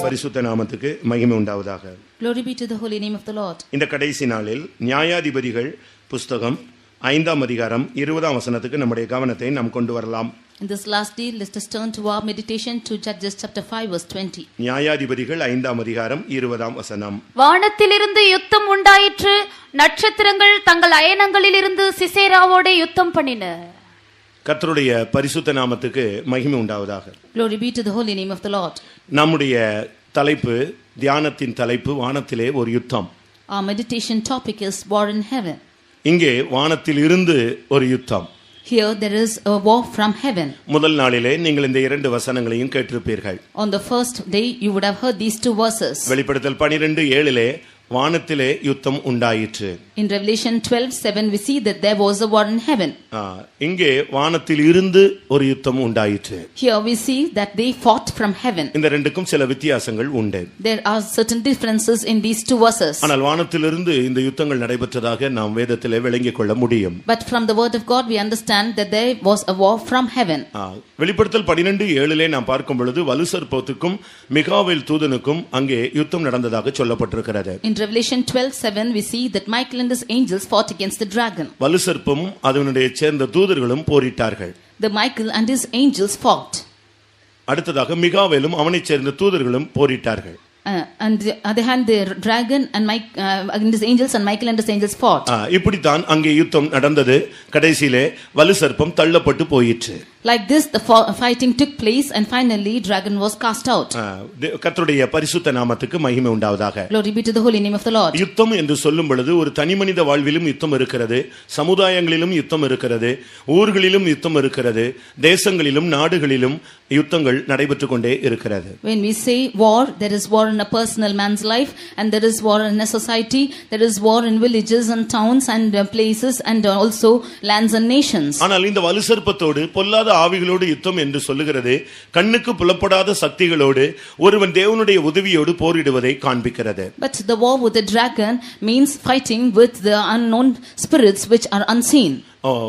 பரிசுத்த நாமத்துக்கு மகிமை உண்டாவதாக. Glory be to the holy name of the Lord. இந்த கடைசி நாளில் நியாயாதிபதிகள் புஸ்தகம் 5ஆம் அதிகாரம் 20ஆம் வசனத்துக்கு நம்முடைய கவனத்தை நாம் கொண்டு வரலாம். In this last day, let us turn to our meditation to Judges chapter 5 verse 20. நியாயாதிபதிகள் 5ஆம் அதிகாரம் 20ஆம் வசனம். வானத்திலிருந்து யுத்தம் உண்டாயிற்று, நட்சத்திரங்கள் தங்கள் அயனங்களிலிருந்து சிசேராவோடு யுத்தம் பண்ணின. கர்த்தருடைய பரிசுத்த நாமத்துக்கு மகிமை உண்டாவதாக. Glory be to the holy name of the Lord. நம்முடைய தலைப்பு, தியானத்தின் தலைப்பு வானத்திலே ஒரு யுத்தம். Our meditation topic is war in heaven. இங்கே வானத்தில் இருந்து ஒரு யுத்தம். Here there is a war from heaven. முதல் நாளிலே நீங்கள் இந்த இரண்டு வசனங்களையும் கேட்டிருப்பீர்கள். On the first day you would have heard these two verses. வெளிப்படுத்தல் 12:7 வானத்திலே யுத்தம் உண்டாயிற்று. In Revelation 12:7 we see that there was a war in heaven. இங்கே வானத்தில் இருந்து ஒரு யுத்தம் உண்டாயிற்று. Here we see that they fought from heaven. இந்த ரெண்டுக்கும் சில வித்தியாசங்கள் உண்டு. There are certain differences in these two verses. ஆனால் வானத்திலிருந்து இந்த யுத்தங்கள் நடைபெற்றதாக நாம் வேதத்திலே விளங்கிக் கொள்ள முடியும். But from the word of God we understand that there was a war from heaven. வெளிப்படுத்தல் 12:7 நாம் பார்க்கும் பொழுது வலுசர்ப்பத்துக்கும் மிகாவேல் தூதனுக்கும் அங்கே யுத்தம் நடந்ததாக சொல்லப்பட்டிருக்கிறது. In Revelation 12:7 we see that Michael and his angels fought against the dragon. வலுசர்ப்பமும் அதனுடைய சேர்ந்த தூதர்களும் போரிட்டார்கள். The Michael and his angels fought. அடுத்ததாக மிகாவேலும் அவனைச் சேர்ந்த தூதர்களும் போரிட்டார்கள். And the other hand the dragon and his angels and Michael and his angels fought. இப்படித்தான் அங்கே யுத்தம் நடந்தது. கடைசியிலே வலுசர்ப்பம் தள்ளப்பட்டு போயிற்று. Like this the fighting took place and finally dragon was cast out. கர்த்தருடைய பரிசுத்த நாமத்துக்கு மகிமை உண்டாவதாக. Glory be to the holy name of the Lord. யுத்தம் என்று சொல்லும் பொழுது ஒரு தனிமனித வாழ்விலும் யுத்தம் இருக்கிறது, சமுதாயங்களிலும் யுத்தம் இருக்கிறது, ஊர்களிலும் யுத்தம் இருக்கிறது, தேசங்களிலும் நாடுகளிலும் யுத்தங்கள் நடைபெற்றுக் கொண்டே இருக்கிறது. When we say war, there is war in a personal man's life and there is war in a society, there is war in villages and towns and places and also lands and nations. ஆனால் இந்த வலுசர்ப்பத்தோடு பொல்லாத ஆவிகளோடு யுத்தம் என்று சொல்லுகிறது கண்ணுக்கு புலப்படாத சக்திகளோடு ஒருவன் தேவனுடைய உதவியோடு போரிடுவதை காண்பிக்கிறது. But the war with the dragon means fighting with the unknown spirits which are unseen.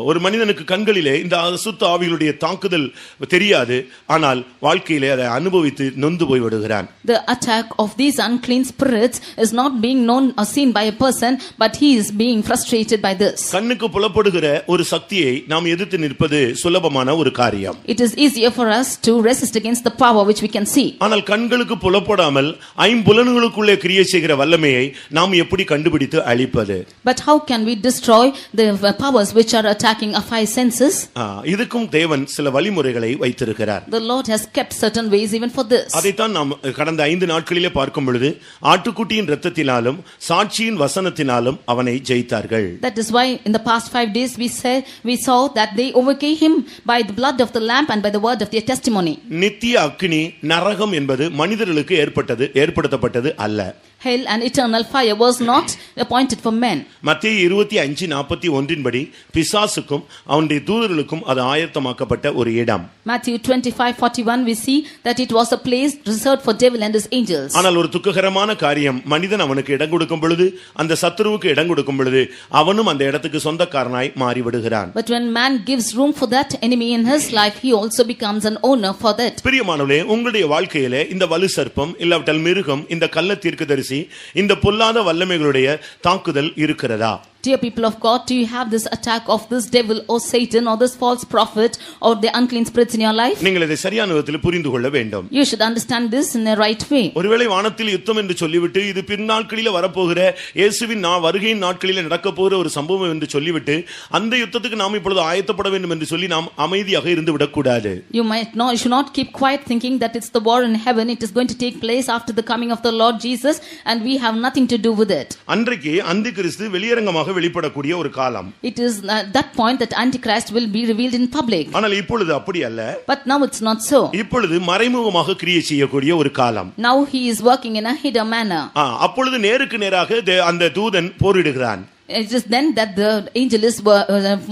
ஒரு மனிதனுக்கு கண்களிலே இந்த அசுத்த ஆவிகளுடைய தாக்குதல் தெரியாது, ஆனால் வாழ்க்கையிலே அதை அனுபவித்து நொந்து போய் விடுகிறான். The attack of these unclean spirits is not being known or seen by a person, but he is being frustrated by this. கண்ணுக்கு புலப்படுகிற ஒரு சக்தியை நாம் எதிர்த்து நிற்பது சுலபமான ஒரு காரியம். It is easier for us to resist against the power which we can see. ஆனால் கண்களுக்கு புலப்படாமல் ஐம்புலன்களுக்குள்ளே கிரியை செய்கிற வல்லமையை நாம் எப்படி கண்டுபிடித்து அழிப்பது? But how can we destroy the powers which are attacking our five senses? இதுக்கும் தேவன் சில வழிமுறைகளை வைத்திருக்கிறார். The Lord has kept certain ways even for this. அதைத்தான் நாம் கடந்த 5 நாட்களிலே பார்க்கும் பொழுது ஆட்டுக்குட்டியின் இரத்தத்தினாலும் சாட்சியின் வசனத்தினாலும் அவனை ஜெயித்தார்கள். That is why in the past 5 days we saw that they overcame him by the blood of the lamb and by the word of their testimony. நித்திய அக்கினி நரகம் என்பது மனிதர்களுக்கு ஏற்படுத்தப்பட்டது அல்ல. Hell and eternal fire was not appointed for men. மத்தேயு 25:41 படி பிசாசுக்கும் அவனுடைய தூதர்களுக்கும் அது ஆயத்தமாக்கப்பட்ட ஒரு இடம். Matthew 25:41 we see that it was a place reserved for devil and his angels. ஆனால் ஒரு துக்ககரமான காரியம், மனிதன் அவனுக்கு இடம் கொடுக்கும் பொழுது, அந்த சத்துருவுக்கு இடம் கொடுக்கும் பொழுது அவனும் அந்த இடத்துக்கு சொந்தக்காரனாய் மாறி விடுகிறான். But when man gives room for that enemy in his life, he also becomes an owner for that. பிரியமானவர்களே, உங்களுடைய வாழ்க்கையிலே இந்த வலுசர்ப்பம் இல்லாவிட்டால் மிருகம், இந்த கள்ள தீர்க்கதரிசி, இந்த பொல்லாத வல்லமைகளுடைய தாக்குதல் இருக்கிறதா? Dear people of God, do you have this attack of this devil or Satan or this false prophet or the unclean spirits in your life? நீங்கள் இதை சரியான விதத்தில் புரிந்து கொள்ள வேண்டும். You should understand this in the right way. ஒருவேளை வானத்தில் யுத்தம் என்று சொல்லிவிட்டு இது பின்னாட்களிலே வரப்போகிற இயேசுவின் வருகையின் நாட்களிலே நடக்க போகிற ஒரு சம்பவம் என்று சொல்லிவிட்டு அந்த யுத்தத்துக்கு நாம் இப்பொழுது ஆயத்தப்பட வேண்டும் என்று சொல்லி நாம் அமைதியாக இருந்து விடக்கூடாது. You should not keep quiet thinking that it's the war in heaven. It is going to take place after the coming of the Lord Jesus and we have nothing to do with it. அன்றைக்கு அந்தி கிறிஸ்து வெளியரங்கமாக வெளிப்படக்கூடிய ஒரு காலம். It is that point that Antichrist will be revealed in public. ஆனால் இப்பொழுது அப்படி அல்ல. But now it's not so. இப்பொழுது மறைமுகமாக கிரியை செய்யக்கூடிய ஒரு காலம். Now he is working in a hidden manner. அப்பொழுது நேருக்கு நேராக அந்த தூதன் போரிடுகிறான். It is then that the angel is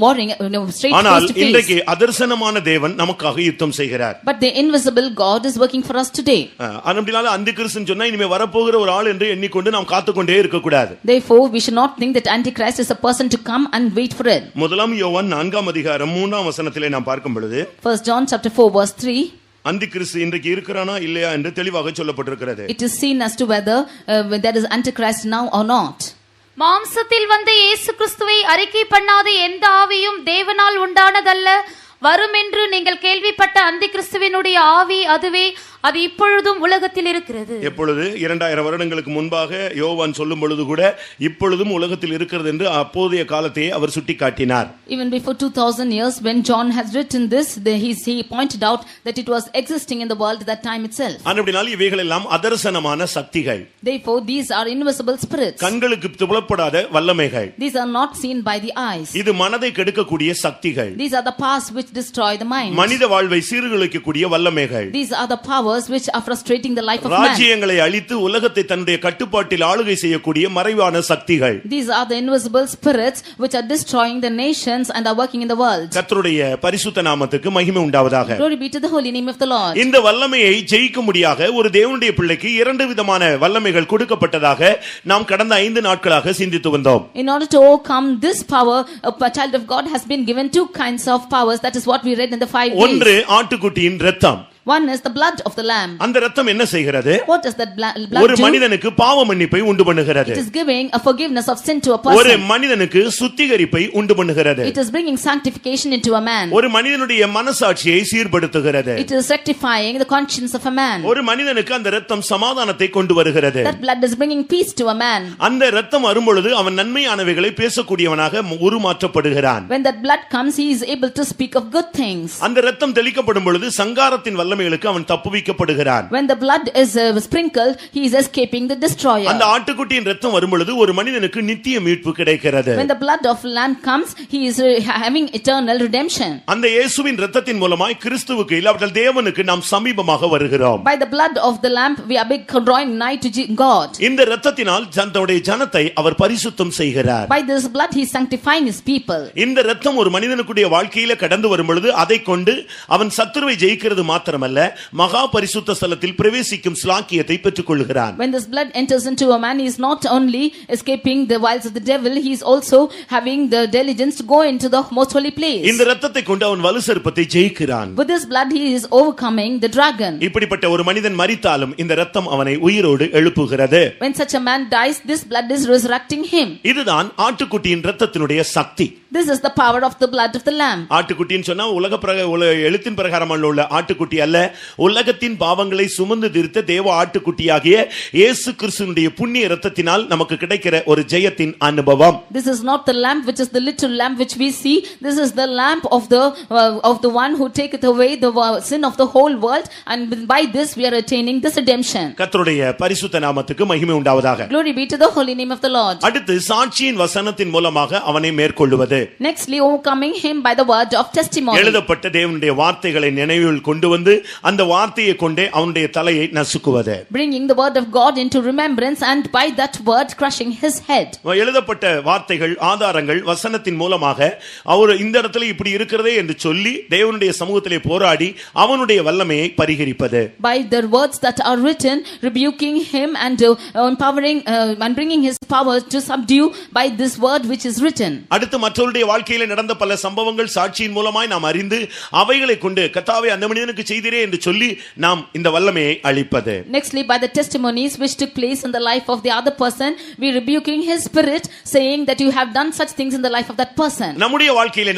warring straight ஆனால் face to face. இன்றைக்கு அதர்சனமான தேவன் நமக்காக யுத்தம் செய்கிறார். But the invisible God is working for us today. அதனால அந்திகிறிஸ்துன்னு சொன்னா இனிமே வரப்போகிற ஒரு ஆள் என்று எண்ணிக்கொண்டு நாம் காத்துக்கொண்டே இருக்க கூடாது. Therefore we should not think that Antichrist is a person to come and wait for it. முதலாம் யோவான் 4ஆம் அதிகாரம் 3ஆம் வசனத்திலே நாம் பார்க்கும் பொழுது 1 John chapter 4 verse 3 அந்தி கிறிஸ்து இன்றைக்கு இருக்கிறானா இல்லையா என்று தெளிவாக சொல்லப்பட்டிருக்கிறது. It is seen as to whether there is Antichrist now or not. மாம்சத்தில் வந்த இயேசு கிறிஸ்துவை அறிக்கை பண்ணாத எந்த ஆவியும் தேவனால் உண்டானதல்ல. வரும் என்று நீங்கள் கேள்விப்பட்ட அந்தி கிறிஸ்துவினுடைய ஆவி அதுவே. அது இப்பொழுதும் உலகத்தில் இருக்கிறது. எப்பொழுது 2000 வருடங்களுக்கு முன்பாக யோவான் சொல்லும் பொழுது கூட இப்பொழுதும் உலகத்தில் இருக்கிறது என்று அப்போதைய காலத்தையே அவர் சுட்டிக்காட்டினார். Even before 2000 years when John has written this, he pointed out that it was existing in the world at that time itself. அப்படினால் இவைகள் எல்லாம் அதர்சனமான சக்திகள். Therefore these are invisible spirits. கண்களுக்கு புலப்படாத வல்லமைகள். These are not seen by the eyes. இது மனதை கெடுக்கக்கூடிய சக்திகள். These are the powers which destroy the mind. மனித வாழ்வை சீர்குலைக்கக்கூடிய வல்லமைகள். These are the powers which are frustrating the life of man. ராஜ்யங்களை அழித்து உலகத்தை தன்னுடைய கட்டுப்பாட்டில் ஆளுகை செய்யக்கூடிய மறைவான சக்திகள். These are the invisible spirits which are destroying the nations and are working in the world. கர்த்தருடைய பரிசுத்த நாமத்துக்கு மகிமை உண்டாவதாக. Glory be to the holy name of the Lord. இந்த வல்லமையை ஜெயிக்கும்படியாக ஒரு தேவனுடைய பிள்ளைக்கு 2 விதமான வல்லமைகள் கொடுக்கப்பட்டதாக நாம் கடந்த 5 நாட்களாக சிந்தித்து வந்தோம். In order to overcome this power, a child of God has been given 2 kinds of powers. That is what we read in the 5 days. ஒன்று ஆட்டுக்குட்டியின் இரத்தம். One is the blood of the lamb. அந்த இரத்தம் என்ன செய்கிறது? What does that blood ஒரு do? மனிதனுக்கு பாவ மன்னிப்பை உண்டு பண்ணுகிறது. It is giving a forgiveness of sin to a ஒரு person. மனிதனுக்கு சுத்திகரிப்பை உண்டு பண்ணுகிறது. It is bringing sanctification into a man. ஒரு மனிதனுடைய மனசாட்சியை சீர்படுத்துகிறது. It is rectifying the conscience of a man. ஒரு மனிதனுக்கு அந்த இரத்தம் சமாதானத்தை கொண்டு வருகிறது. That blood is bringing peace to a man. அந்த இரத்தம் வரும்பொழுது அவன் நன்மையானவைகளை பேசக்கூடியவனாக உருமாற்றப்படுகிறான். When that blood comes, he is able to speak of good things. அந்த இரத்தம் தெளிக்கப்படும் பொழுது சங்காரத்தின் வல்லமைகளுக்கு அவன் தப்புவிக்கப்படுகிறான். When the blood is sprinkled, he is escaping the destroyer. அந்த ஆட்டுக்குட்டியின் இரத்தம் வரும் பொழுது ஒரு மனிதனுக்கு நித்திய மீட்பு கிடைக்கிறது. When the blood of lamb comes, he is having eternal redemption. அந்த இயேசுவின் இரத்தத்தின் மூலமாய் கிறிஸ்துவுக்கு இல்லாவிட்டால் தேவனுக்கு நாம் சமீபமாக வருகிறோம். By the blood of the lamb, we are drawing nigh to God. இந்த இரத்தத்தினால் தன்னுடைய ஜனத்தை அவர் பரிசுத்தம் செய்கிறார். By this blood, he is sanctifying his people. இந்த இரத்தம் ஒரு மனிதனுடைய வாழ்க்கையில கடந்து வரும் பொழுது அதை கொண்டு அவன் சத்துருவை ஜெயிக்கிறது மாத்திரமல்ல, மகா பரிசுத்த ஸ்தலத்தில் பிரவேசிக்கும் ஸ்லாக்கியத்தை பெற்றுக்கொள்கிறான். When this blood enters into a man, he is not only escaping the wiles of the devil, he is also having the diligence to go into the most holy place. இந்த இரத்தத்தை கொண்டு அவன் வலு சர்ப்பத்தை ஜெயிக்கிறான். With this blood, he is overcoming the dragon. இப்படிப்பட்ட ஒரு மனிதன் மரித்தாலும் இந்த இரத்தம் அவனை உயிரோடு எழுப்புகிறது. When such a man dies, this blood is resurrecting him. இதுதான் ஆட்டுக்குட்டியின் இரத்தத்தினுடைய சக்தி. This is the power of the blood of the lamb. ஆட்டுக்குட்டின்னு சொன்னா எழுத்தின் பிரகாரமாக உள்ள ஆட்டுக்குட்டி அல்ல, உலகத்தின் பாவங்களை சுமந்து தீர்த்த தேவ ஆட்டுக்குட்டியாகிய இயேசு கிறிஸ்துவினுடைய புண்ணிய இரத்தத்தினால் நமக்கு கிடைக்கிற ஒரு ஜெயத்தின் அனுபவம். This is not the lamb which is the little lamb which we see. This is the lamb of the one who taketh away the sin of the whole world, and by this we are attaining this redemption. கர்த்தருடைய பரிசுத்த நாமத்துக்கு மகிமை உண்டாவதாக. Glory be to the holy name of the Lord. அடுத்து சாட்சியின் வசனத்தின் மூலமாக அவனை மேற்கொள்வது. Nextly, overcoming him by the word of testimony. எழுதப்பட்ட தேவனுடைய வார்த்தைகளை நினைவில் கொண்டு வந்து அந்த வார்த்தையை கொண்டே அவனுடைய தலையை நசுக்குவது. Bringing the word of God into remembrance, and by that word crushing his head. எழுதப்பட்ட வார்த்தைகள் ஆதாரங்கள் வசனத்தின் மூலமாக அவர் இந்த இடத்துல இப்படி இருக்கிறதே என்று சொல்லி தேவனுடைய சமூகத்திலே போராடி அவனுடைய வல்லமையை பரிகரிப்பது. By the words that are written, rebuking him and empowering and bringing his power to subdue by this word which is written. அடுத்து மற்றவருடைய வாழ்க்கையில நடந்த பல சம்பவங்கள் சாட்சியின் மூலமாய் நாம் அறிந்து அவைகளை கொண்டு கர்த்தாவே அந்த மனிதனுக்கு செய்தீரே என்று சொல்லி நாம் இந்த வல்லமையை அழிப்பது. Nextly, by the testimonies which took place in the life of the other person, we rebuking his spirit, saying that you have done such things in the life of that person. நம்முடைய வாழ்க்கையில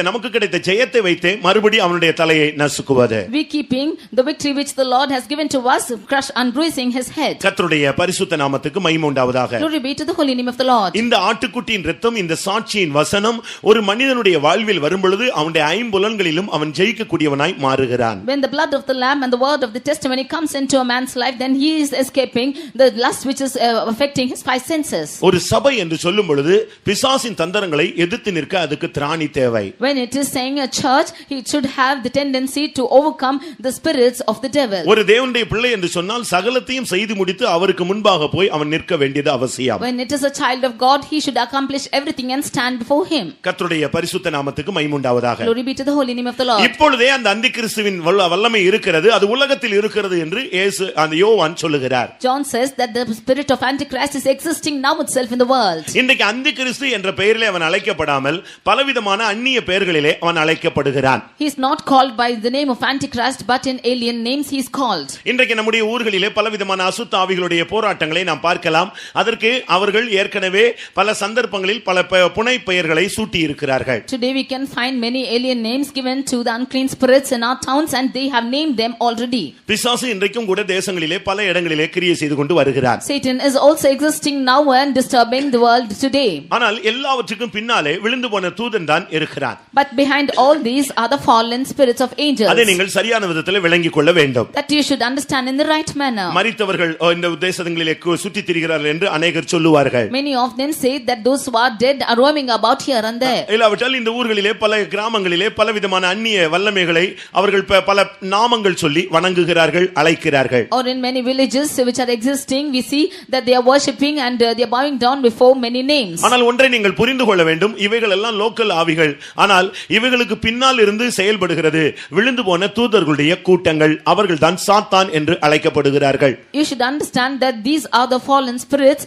நமக்கு கிடைத்த ஜெயத்தை வைத்து மறுபடியும் அவனுடைய தலையை நசுக்குவது. We keeping the victory which the Lord has given to us, crush and bruising his head. கர்த்தருடைய பரிசுத்த நாமத்துக்கு மகிமை உண்டாவதாக. Glory be to the holy name of the Lord. இந்த ஆட்டுக்குட்டியின் இரத்தம், இந்த சாட்சியின் வசனம் ஒரு மனிதனுடைய வாழ்வில் வரும்பொழுது அவனுடைய ஐம்புலன்களிலும் அவன் ஜெயிக்கக்கூடியவனாய் மாறுகிறான். When the blood of the lamb and the word of the testimony comes into a man's life, then he is escaping the lust which is affecting his 5 senses. ஒரு சபை என்று சொல்லும் பொழுது பிசாசின் தந்திரங்களை எதிர்த்து நிற்க அதுக்கு திராணி தேவை. When it is saying a church, it should have the tendency to overcome the spirits of the devil. ஒரு தேவனுடைய பிள்ளை என்று சொன்னால் சகலத்தையும் செய்து முடித்து அவருக்கு முன்பாக போய் அவன் நிற்க வேண்டியது அவசியம். When it is a child of God, he should accomplish everything and stand before him. கர்த்தருடைய பரிசுத்த நாமத்துக்கு மகிமை உண்டாவதாக. Glory be to the holy name of the Lord. இப்பொழுதே அந்த அந்திகிறிஸ்துவின் வல்லமை இருக்கிறது, அது உலகத்தில் இருக்கிறது என்று இயேசு அந்த யோவான் சொல்லுகிறார். John says that the spirit of Antichrist is existing now itself in the world. இன்றைக்கு அந்தி கிறிஸ்து என்ற பெயரிலே அவன் அழைக்கப்படாமல் பலவிதமான அந்நிய பெயர்களிலே அவன் அழைக்கப்படுகிறான். He is not called by the name of Antichrist, but in alien names he is called. இன்றைக்கு நம்முடைய ஊர்களிலே பலவிதமான அசுத்த ஆவிகளுடைய போராட்டங்களை நாம் பார்க்கலாம். அதற்கு அவர்கள் ஏற்கனவே பல சந்தர்ப்பங்களில் பல புனை பெயர்களை சூட்டி இருக்கிறார்கள். Today we can find many alien names given to the unclean spirits in our towns, and they have named them already. பிசாசு இன்றைக்கும் கூட தேசங்களிலே பல இடங்களிலே கிரியை செய்து கொண்டு வருகிறார். Satan is also existing now and disturbing the world today. ஆனால் எல்லாவற்றுக்கும் பின்னாலே விழுந்து போன தூதன் தான் இருக்கிறான். But behind all these are the fallen spirits of angels. அதை நீங்கள் சரியான விதத்தில் விளங்கிக் கொள்ள வேண்டும். That you should understand in the right manner. மரித்தவர்கள் இந்த தேசங்களிலே சுற்றி திரிகிறார்கள் என்று அநேகர் சொல்லுவார்கள். Many of them say that those who are dead are roaming about here and there. இல்லாவிட்டால் இந்த ஊர்களிலே பல கிராமங்களிலே பலவிதமான அந்நிய வல்லமைகளை அவர்கள் பல நாமங்கள் சொல்லி வணங்குகிறார்கள், அழைக்கிறார்கள். Or in many villages which are existing, we see that they are worshipping and they are bowing down before many names. ஆனால் ஒன்றை நீங்கள் புரிந்து கொள்ள வேண்டும், இவைகள் எல்லாம் லோக்கல் ஆவிகள். ஆனால் இவைகளுக்கு பின்னால் இருந்து செயல்படுகிறது விழுந்து போன தூதர்களுடைய கூட்டங்கள். அவர்கள் தான் சாத்தான் என்று அழைக்கப்படுகிறார்கள். You should understand that these are the fallen spirits,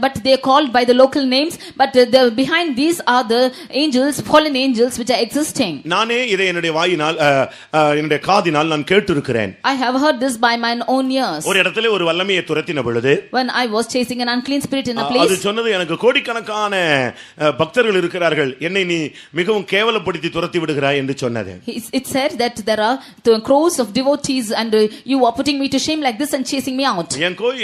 but they are called by the local names, but behind these are the angels, fallen angels which are existing. நானே இதை என்னுடைய வாயினால் என்னுடைய காதினால் நான் கேட்டிருக்கிறேன். I have heard this by my own ears. ஒரு இடத்திலே ஒரு வல்லமையை துரத்தின பொழுது, when I was chasing an unclean spirit in a place, அது சொன்னது, எனக்கு கோடிக்கணக்கான பக்தர்கள் இருக்கிறார்கள், என்னை நீ மிகவும் கேவலப்படுத்தி துரத்தி விடுகிறாய் என்று சொன்னது. It said that there are the crores of devotees and you are putting me to shame like this and chasing me out.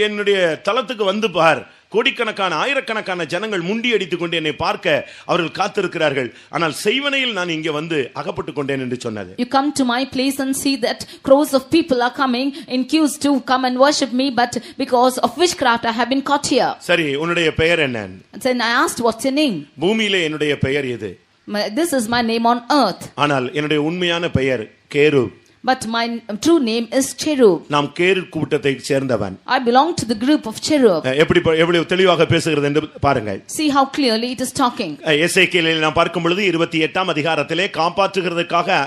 என்னுடைய தலத்துக்கு வந்து பார், கோடிக்கணக்கான ஆயிரக்கணக்கான ஜனங்கள் முண்டி அடித்துக் கொண்டு என்னை பார்க்க அவர்கள் காத்திருக்கிறார்கள், ஆனால் செய்வனையில் நான் இங்கே வந்து அகப்பட்டுக் கொண்டேன் என்று சொன்னது. You come to my place and see that crores of people are coming in queues to come and worship me, but because of witchcraft I have been caught here. சரி, உன்னுடைய பெயர் என்ன? Then I asked, what's your name? பூமியிலே என்னுடைய பெயர் இது. This is my name on earth. ஆனால் என்னுடைய உண்மையான பெயர் கேரு. But my true name is Cherub. நாம் கேரு கூட்டத்தை சேர்ந்தவன். I belong to the group of Cherub. எப்படி தெளிவாக பேசுகிறது என்று பாருங்கள். See how clearly it is talking. எசேக்கியேலில் நாம் பார்க்கும் பொழுது 28ஆம் அதிகாரத்திலே காப்பாற்றுகிறதுக்காக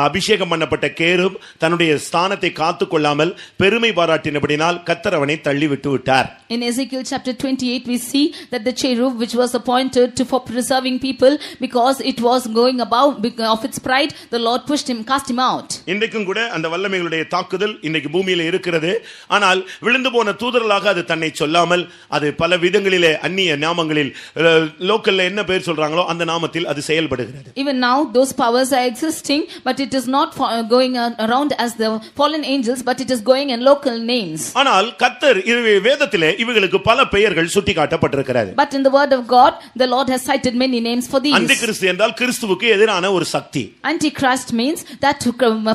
அபிஷேகம் பண்ணப்பட்ட கேருப் தன்னுடைய ஸ்தானத்தை காத்துக் கொள்ளாமல் பெருமை பாராட்டினபடினால் கர்த்தர் அவனை தள்ளி விட்டு விட்டார். In Ezekiel chapter 28 we see that the cherub which was appointed for preserving people, because it was going above of its pride, the Lord pushed him, cast him out. இன்றைக்கும் கூட அந்த வல்லமைகளுடைய தாக்குதல் இன்னைக்கு பூமியில இருக்கிறது. ஆனால் விழுந்து போன தூதர்களாக அது தன்னை சொல்லாமல் அது பல விதங்களிலே அந்நிய நாமங்களில் லோக்கல்ல என்ன பேர் சொல்றாங்களோ அந்த நாமத்தில் அது செயல்படுகிறது. Even now those powers are existing, but it is not going around as the fallen angels, but it is going in local names. ஆனால் கர்த்தர் வேதத்திலே இவைகளுக்கு பல பெயர்கள் சுட்டிக்காட்டப்பட்டிருக்கிறது. But in the word of God the Lord has cited many names for these. அந்திகிறிஸ்து என்றால் கிறிஸ்துவுக்கு எதிரான ஒரு சக்தி. Antichrist means that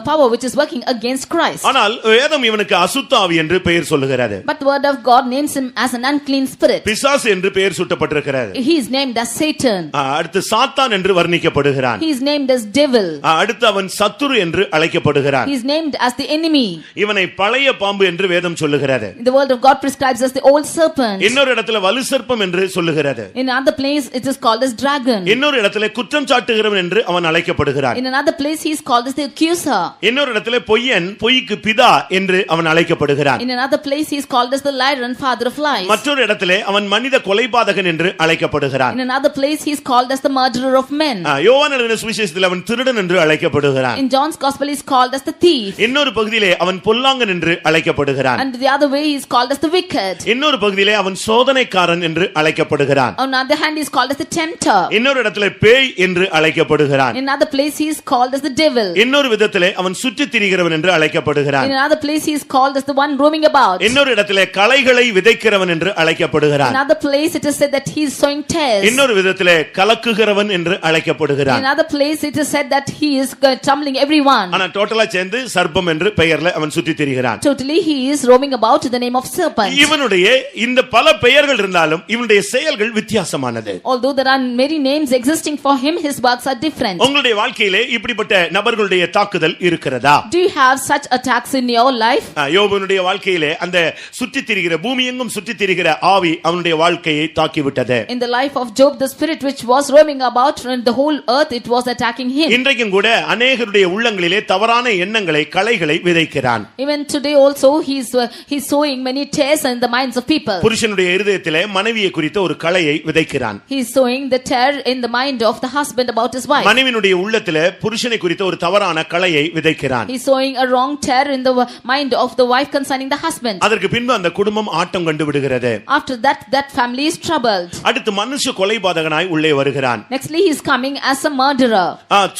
power which is working against Christ. ஆனால் வேதம் இவனுக்கு அசுத்த ஆவி என்று பெயர் சொல்லுகிறது. But the word of God names him as an unclean spirit. பிசாசு என்று பெயர் சூட்டப்பட்டிருக்கிறது. He is named as Satan. அடுத்து சாத்தான் என்று வர்ணிக்கப்படுகிறான். He is named as devil. அடுத்து அவன் சத்துரு என்று அழைக்கப்படுகிறான். He is named as the enemy. இவனை பழைய பாம்பு என்று வேதம் சொல்லுகிறது. The word of God prescribes as the old serpent. இன்னொரு இடத்துல வலு சர்ப்பம் என்று சொல்லுகிறது. In another place it is called as dragon. இன்னொரு இடத்துல குற்றம் சாட்டுகிறவன் என்று அவன் அழைக்கப்படுகிறான். In another place he is called as the accuser. இன்னொரு இடத்துல பொய்யன், பொய்க்கு பிதா என்று அவன் அழைக்கப்படுகிறான். In another place he is called as the liar and father of lies. மற்றொரு இடத்துல அவன் மனித கொலைபாதகன் என்று அழைக்கப்படுகிறான். In another place he is called as the murderer of men. யோவான் எழுதின சுவிசேஷத்தில் அவன் திருடன் என்று அழைக்கப்படுகிறான். In John's gospel he is called as the thief. இன்னொரு பகுதியிலே அவன் பொல்லாங்கன் என்று அழைக்கப்படுகிறான். And the other way he is called as the wicked. இன்னொரு பகுதியிலே அவன் சோதனைக்காரன் என்று அழைக்கப்படுகிறான். On the other hand he is called as the tempter. இன்னொரு இடத்துல பேய் என்று அழைக்கப்படுகிறான். In another place he is called as the devil. இன்னொரு விதத்திலே அவன் சுற்றி திரிகிறவன் என்று அழைக்கப்படுகிறான். In another place he is called as the one roaming about. இன்னொரு இடத்திலே களைகளை விதைக்கிறவன் என்று அழைக்கப்படுகிறான். In another place it is said that he is sowing tares. இன்னொரு விதத்திலே கலக்குகிறவன் என்று அழைக்கப்படுகிறான். In another place it is said that he is tumbling everyone. ஆனா டோட்டலா சேர்ந்து சர்ப்பம் என்று பெயர்ல அவன் சுற்றி திரிகிறான். Totally he is roaming about in the name of serpent. இவனுடைய இந்த பல பெயர்கள் இருந்தாலும் இவனுடைய செயல்கள் வித்தியாசமானது. Although there are many names existing for him, his works are different. உங்களுடைய வாழ்க்கையிலே இப்படிப்பட்ட நபர்களுடைய தாக்குதல் இருக்கு. இருக்கிறதா? Do you have such attacks in your life? யோபுனுடைய வாழ்க்கையிலே அந்த சுற்றித் திரிகிற பூமி எங்கும் சுற்றித் திரிகிற ஆவி அவனுடைய வாழ்க்கையை தாக்கிவிட்டது. In the life of Job, the spirit which was roaming about in the whole earth, it was attacking him. இன்றைக்கும் கூட அநேகருடைய உள்ளங்களிலே தவறான எண்ணங்களை களைகளை விதைக்கிறான். Even today also he's sowing many tares in the minds of people. புருஷனுடைய இருதயத்திலே மனைவியை குறித்த ஒரு களையை விதைக்கிறான். He is sowing the tear in the mind of the husband about his wife. மனைவியினுடைய உள்ளத்திலே புருஷனை குறித்த ஒரு தவறான களையை விதைக்கிறான். He is sowing a wrong tear in the mind of the wife concerning the husband. அதற்கு பின்பு அந்த குடும்பம் ஆட்டம் கண்டு விடுகிறது. After that family is troubled. அடுத்து மனுஷ கொலைபாதகனாய் உள்ளே வருகிறான். Nextly he is coming as a murderer.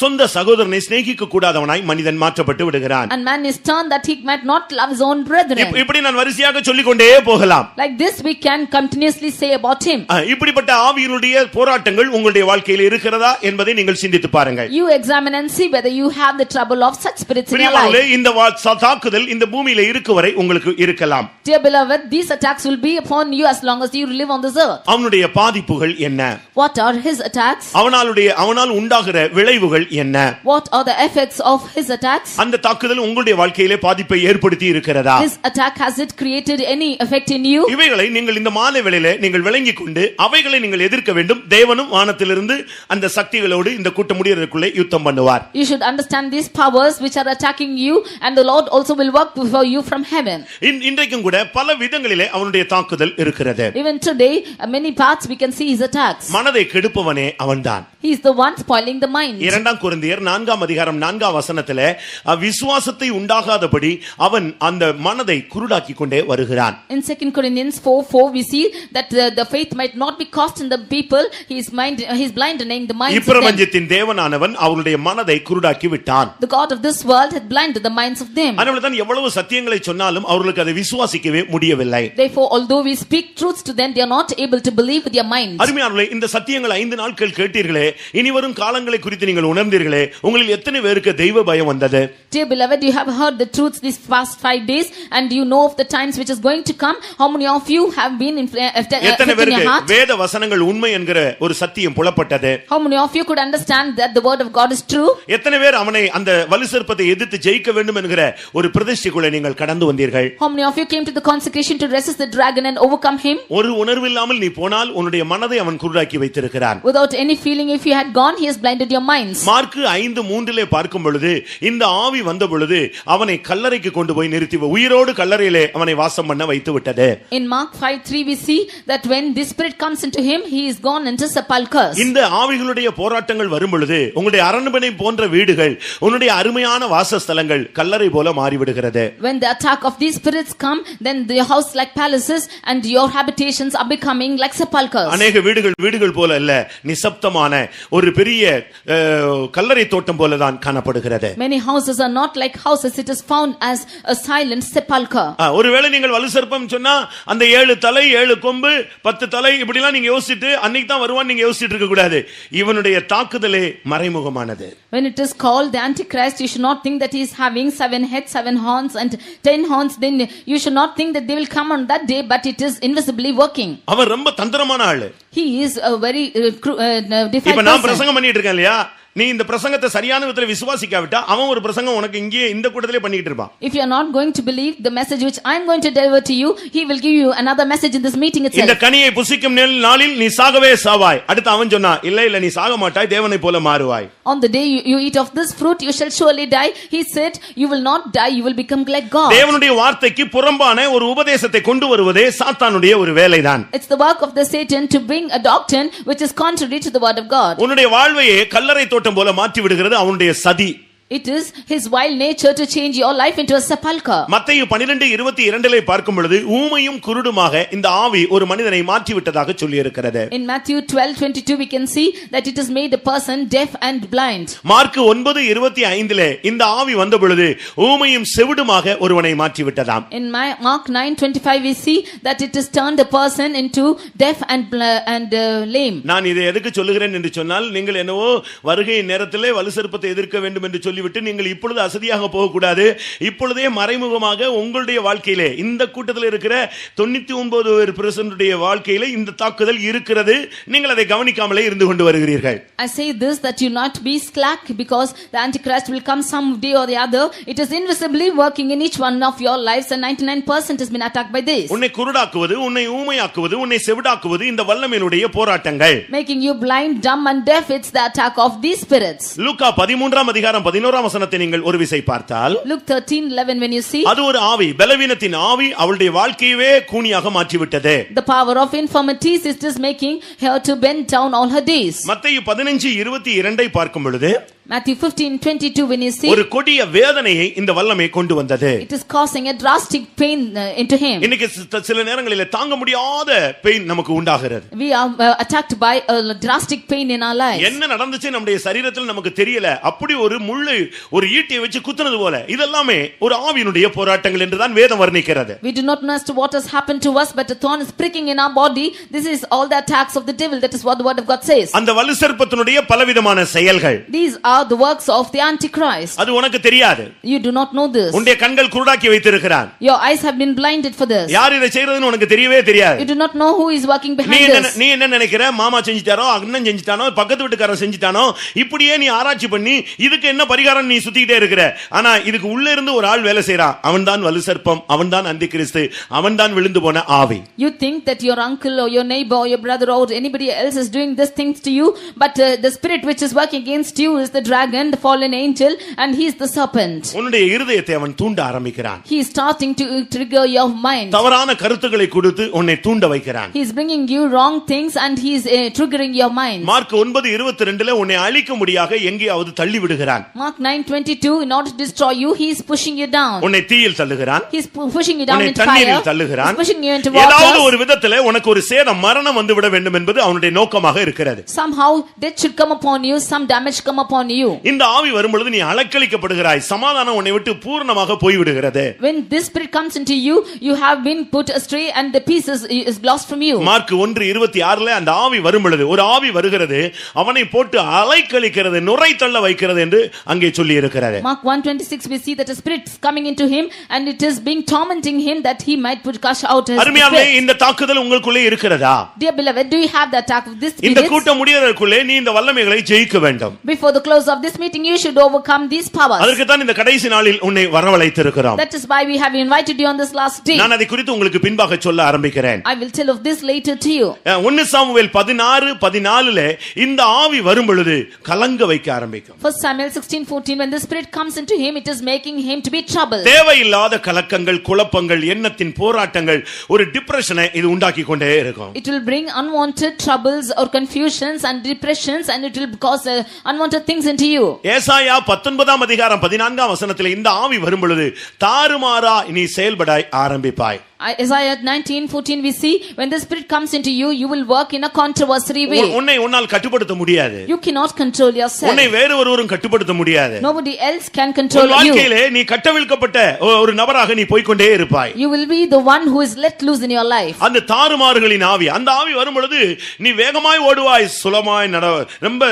சொந்த சகோதரனை சிநேகிக்க கூடாதவனாய் மனிதன் மாற்றப்பட்டு விடுகிறான். And man is turned that he might not love his own brethren. இப்படி நான் வரிசையாக சொல்லிக் கொண்டே போகலாம். Like this we can continuously say about him. இப்படிப்பட்ட ஆவியினுடைய போராட்டங்கள் உங்களுடைய வாழ்க்கையில் இருக்கிறதா என்பதை நீங்கள் சிந்தித்து பாருங்கள். You examine and see whether you have the trouble of such spirits in your life. இந்த தாக்குதல் இந்த பூமியில இருக்கு வரை உங்களுக்கு இருக்கலாம். Dear beloved, these attacks will be upon you as long as you live on this earth. அவனுடைய பாதிப்புகள் என்ன? What are his attacks? அவனால் உண்டாகிற விளைவுகள் என்ன? What are the effects of his attacks? அந்த தாக்குதல் உங்களுடைய வாழ்க்கையிலே பாதிப்பை ஏற்படுத்தி இருக்கிறதா? This attack, has it created any effect in you? இவைகளை நீங்கள் இந்த மாலை வேளையிலே நீங்கள் விளங்கிக் கொண்டு அவைகளை நீங்கள் எதிர்க்க வேண்டும். தேவனும் வானத்திலிருந்து அந்த சக்திகளோடு இந்த கூட்டம் முடியறதுக்குள்ளே யுத்தம் பண்ணுவார். You should understand these powers which are attacking you, and the Lord also will work for you from heaven. இன்றைக்கும் கூட பல விதங்களிலே அவனுடைய தாக்குதல் இருக்கிறது. Even today, many parts we can see his attacks. மனதை கெடுப்பவனே அவன்தான். He is the one spoiling the mind. 2 கொரிந்தியர் 4 அதிகாரம் 4 வசனத்திலே விசுவாசத்தை உண்டாகாதபடி அவன் அந்த மனதை குருடாக்கி கொண்டே வருகிறான். In 2 Corinthians 4:4 we see that the faith might not be cast in the people. He is blinding the minds of them. இப்பிரபஞ்சத்தின் தேவனானவன் அவருடைய மனதை குருடாக்கி விட்டான். The God of this world had blinded the minds of them. அதனால தான் எவ்வளவு சத்தியங்களை சொன்னாலும் அவர்களுக்கு அதை விசுவாசிக்கவே முடியவில்லை. Therefore, although we speak truths to them, they are not able to believe with their minds. அருமையானவர்களே, இந்த சத்தியங்கள் 5 நாட்கள் கேட்டீர்களே, இனி வரும் காலங்களை குறித்து நீங்கள் உணர்ந்தீர்களே, உங்களில் எத்தனை பேருக்கு தெய்வ பயம் வந்தது? Dear beloved, you have heard the truths these past 5 days, and you know of the times which is going to come. How many of you have been in your heart? வேத வசனங்கள் உண்மை என்கிற ஒரு சத்தியம் புலப்பட்டது. How many of you could understand that the word of God is true? எத்தனை பேர் அவனை அந்த வலுசர்ப்பத்தை எதிர்த்து ஜெயிக்க வேண்டும் என்கிற ஒரு பிரதிஷ்டைக்குள்ளே நீங்கள் கடந்து வந்தீர்கள்? How many of you came to the consecration to resist the dragon and overcome him? ஒரு உணர்வு இல்லாமல் நீ போனால் உன்னுடைய மனதை அவன் குருடாக்கி வைத்திருக்கிறான். Without any feeling, if you had gone, he has blinded your minds. Mark 5:3 பார்க்கும் பொழுது இந்த ஆவி வந்த பொழுது அவனை கல்லறைக்கு கொண்டு போய் நிறுத்தி உயிரோடு கல்லறையிலே அவனை வாசம் பண்ண வைத்து விட்டது. In Mark 5:3 we see that when this spirit comes into him, he is gone into sepulchres. இந்த ஆவிகளுடைய போராட்டங்கள் வரும் பொழுது உங்களுடைய அரண்மனை போன்ற வீடுகள், உன்னுடைய அருமையான வாசஸ்தலங்கள் கல்லறை போல மாறிவிடுகிறது. When the attack of these spirits come, then the house like palaces and your habitations are becoming like sepulchres. அநேக வீடுகள் போல அல்ல, நிசப்தமான ஒரு பெரிய கல்லறை தோட்டம் போல தான் காணப்படுகிறது. Many houses are not like houses, it is found as a silent sepulcher. ஒருவேளை நீங்கள் வலுசர்ப்பம் சொன்னா அந்த 7 தலை 7 கொம்பு 10 தலை இப்படிலாம் நீங்க யோசிச்சுட்டு அன்னைக்கு தான் வருவான் நீங்க யோசிச்சுட்டு இருக்க கூடாது. இவனுடைய தாக்குதலே மறைமுகமானது. When it is called the Antichrist, you should not think that he is having 7 heads, 7 horns and 10 horns. Then you should not think that they will come on that day, but it is invisibly working. அவன் ரொம்ப தந்திரமான ஆளு. He is a very defiant இப்ப நான் person. பிரசங்கம் பண்ணிட்டு இருக்கேன் இல்லையா, நீ இந்த பிரசங்கத்தை சரியான விதத்துல விசுவாசிக்காவிட்டா அவன் ஒரு பிரசங்கம் உனக்கு இங்கே இந்த கூட்டத்திலே பண்ணிட்டு இருப்பான். If you are not going to believe the message which I am going to deliver to you, he will give you another message in this meeting itself. இந்த கனியை புசிக்கும் நாளில் நீ சாகவே சாவாய். அடுத்து அவன் சொன்னா இல்ல நீ சாக மாட்டாய், தேவனை போல மாறுவாய். On the day you eat of this fruit, you shall surely die. He said, you will not die, you will become like God. தேவனுடைய வார்த்தைக்கு புறம்பான ஒரு உபதேசத்தை கொண்டு வருவதே சாத்தானுடைய ஒரு வேலைதான். It's the work of the Satan to bring a doctrine which is contrary to the word of God. உன்னுடைய வாழ்வையே கல்லறை தோட்டம் போல மாற்றி விடுகிறது அவனுடைய சதி. It is his wild nature to change your life into a sepulcher. மத்தேயு 12:22 பார்க்கும் பொழுது ஊமையும் குருடுமாக இந்த ஆவி ஒரு மனிதனை மாற்றி விட்டதாக சொல்லி இருக்கிறது. In Matthew 12:22 we can see that it has made a person deaf and blind. Mark 9:25 இந்த ஆவி வந்த பொழுது ஊமையும் செவிடுமாக ஒருவனை மாற்றி விட்டதாம். In Mark 9:25 we see that it has turned a person into deaf and lame. நான் இதை எதுக்கு சொல்லுகிறேன் என்று சொன்னால், நீங்கள் என்னவோ வருகை நேரத்திலே வலுசர்ப்பத்தை எதிர்க்க வேண்டும் என்று சொல்லி சொல்லிவிட்டு நீங்கள் இப்பொழுது அசதியாக போகக்கூடாது. இப்பொழுதே மறைமுகமாக உங்களுடைய வாழ்க்கையிலே இந்த கூட்டத்தில் இருக்கிற 99% வாழ்க்கையிலே இந்த தாக்குதல் இருக்கிறது. நீங்கள் அதை கவனிக்காமலே இருந்து கொண்டு வருகிறீர்கள். I say this that you not be slack, because the Antichrist will come some day or the other. It is invisibly working in each one of your lives, and 99% has been attacked by this. உன்னை குருடாக்குவது, உன்னை ஊமையாக்குவது, உன்னை செவிடாக்குவது இந்த வல்லமையினுடைய போராட்டங்கள். Making you blind, dumb and deaf, it's the attack of these spirits. லூக்கா 13ஆம் அதிகாரம் 11ஆம் வசனத்தை நீங்கள் ஒரு விசை பார்த்தால், Luke 13:11 when you see, அது ஒரு ஆவி, பலவீனத்தின் ஆவி அவளுடைய வாழ்க்கையவே கூனியாக மாற்றிவிட்டது. the power of infirmities is just making her to bend down all her days. மத்தேயு 15:22 பார்க்கும் பொழுது, Matthew 15:22 when you see, ஒரு கொடிய வேதனையை இந்த வல்லமை கொண்டு வந்தது. it is causing a drastic pain into him. இன்னைக்கு சில நேரங்களிலே தாங்க முடியாத பெயின் நமக்கு உண்டாகிறது. We are attacked by a drastic pain in our lives. என்ன நடந்துச்சு நம்முடைய சரீரத்தில் நமக்கு தெரியல. அப்படி ஒரு முள்ளு ஒரு ஈட்டியை வச்சு குத்துனது போல இதெல்லாமே ஒரு ஆவியினுடைய போராட்டங்கள் என்றுதான் வேதம் வர்ணிக்கிறது. We do not know as to what has happened to us, but a thorn is pricking in our body. This is all the attacks of the devil. That is what the word of God says. அந்த வலு சர்ப்பத்தினுடைய பலவிதமான செயல்கள், These are the works of the Antichrist. அது உனக்கு தெரியாது. You do not know this. உன்னுடைய கண்கள் குருடாக்கி வைத்திருக்கிறான். Your eyes have been blinded for this. யார் இதை செய்யறதுன்னு உனக்கு தெரியவே தெரியாது. You do not know who is working நீ behind this. நீ என்ன நினைக்கிற? மாமா செஞ்சிட்டாரோ, அண்ணன் செஞ்சிட்டானோ, பக்கத்து வீட்டுக்காரன் செஞ்சிட்டானோ, இப்படியே நீ ஆராய்ச்சி பண்ணி இதுக்கு என்ன பரிகாரம் நீ சுத்திக்கிட்டே இருக்கிற. ஆனா இதுக்கு உள்ள இருந்து ஒரு ஆள் வேலை செய்றான். அவன்தான் வலு சர்ப்பம், அவன்தான் அந்தி கிறிஸ்து, அவன்தான் விழுந்து போன ஆவி. You think that your uncle or your neighbor or your brother or anybody else is doing these things to you, but the spirit which is working against you is the dragon, the fallen angel, and he is the serpent. உன்னுடைய இருதயத்தை அவன் தூண்ட ஆரம்பிக்கிறான். He is starting to trigger your mind. தவறான கருத்துக்களை கொடுத்து உன்னை தூண்ட வைக்கிறான். He is bringing you wrong things and he is triggering your mind. Mark 9:22 உன்னை அழிக்கும்படியாக எங்கேயாவது தள்ளி விடுகிறான். Mark 9:22, in order to destroy you, he is pushing you down. உன்னை தீயில் தள்ளுகிறான். He is pushing you down உன்னை into fire. தண்ணீரில் தள்ளுகிறான். He is pushing you into ஏதாவது water. ஒரு விதத்திலே உனக்கு ஒரு சேதம், மரணம் வந்து விட வேண்டும் என்பது அவனுடைய நோக்கமாக இருக்கிறது. Somehow death should come upon you, some damage come upon you. இந்த ஆவி வரும்பொழுது நீ அலக்களிக்கப்படுகிறாய். சமாதானம் உன்னை விட்டு பூர்ணமாக போய்விடுகிறது. When this spirit comes into you, you have been put astray and the peace is lost from you. Mark 1:26 அந்த ஆவி வரும்பொழுது, ஒரு ஆவி வருகிறது, அவனை போட்டு அலைக்கழிக்கிறது, நுரை தள்ள வைக்கிறது என்று அங்கே சொல்லி இருக்கிறது. Mark 1:26 we see that a spirit is coming into him and it is being tormenting him that he might put cash out his அருமையானே, spirit. இந்த தாக்குதல் உங்களுக்குள்ளே இருக்கிறதா? Dear beloved, do you have the attack of this இந்த spirit? கூட்டம் முடியறதுக்குள்ளே நீ இந்த வல்லமைகளை ஜெயிக்க வேண்டும். Before the close of this meeting, you should overcome these powers. அதற்கு தான் இந்த கடைசி நாளில் உன்னை வரவழைத்திருக்கிறோம். That is why we have invited you on this last day. நான் அதை குறித்து உங்களுக்கு பின்பாக சொல்ல ஆரம்பிக்கிறேன். I will tell of this later to you. 1 Samuel 16:14 இந்த ஆவி வரும்பொழுது கலங்க வைக்க ஆரம்பிக்கும். 1 Samuel 16:14, when the spirit comes into him, it is making him to be troubled. தேவையில்லாத கலக்கங்கள், குழப்பங்கள், எண்ணத்தின் போராட்டங்கள், ஒரு டிப்ரஷனை இது உண்டாக்கி கொண்டே இருக்கும். It will bring unwanted troubles or confusions and depressions, and it will cause unwanted things into you. ஏசாயா 19ஆம் அதிகாரம் 14ஆம் வசனத்தில் இந்த ஆவி வரும்பொழுது தாறுமாறா நீ செயல்படாய் ஆரம்பிப்பாய். Isaiah 19:14 we see, when the spirit comes into you, you will work in a controversy way. உன்னை உன்னால் கட்டுப்படுத்த முடியாது. You cannot control yourself. உன்னை வேறு ஒருவரும் கட்டுப்படுத்த முடியாது. Nobody else can control you. வாழ்க்கையிலே நீ கட்டவிழ்க்கப்பட்ட ஒரு நபராக நீ போய்க்கொண்டே இருப்பாய். You will be the one who is let loose in your life. அந்த தாறுமாறுகளின் ஆவி, அந்த ஆவி வரும்பொழுது நீ வேகமாய் ஓடுவாய், சுலமாய் ரொம்ப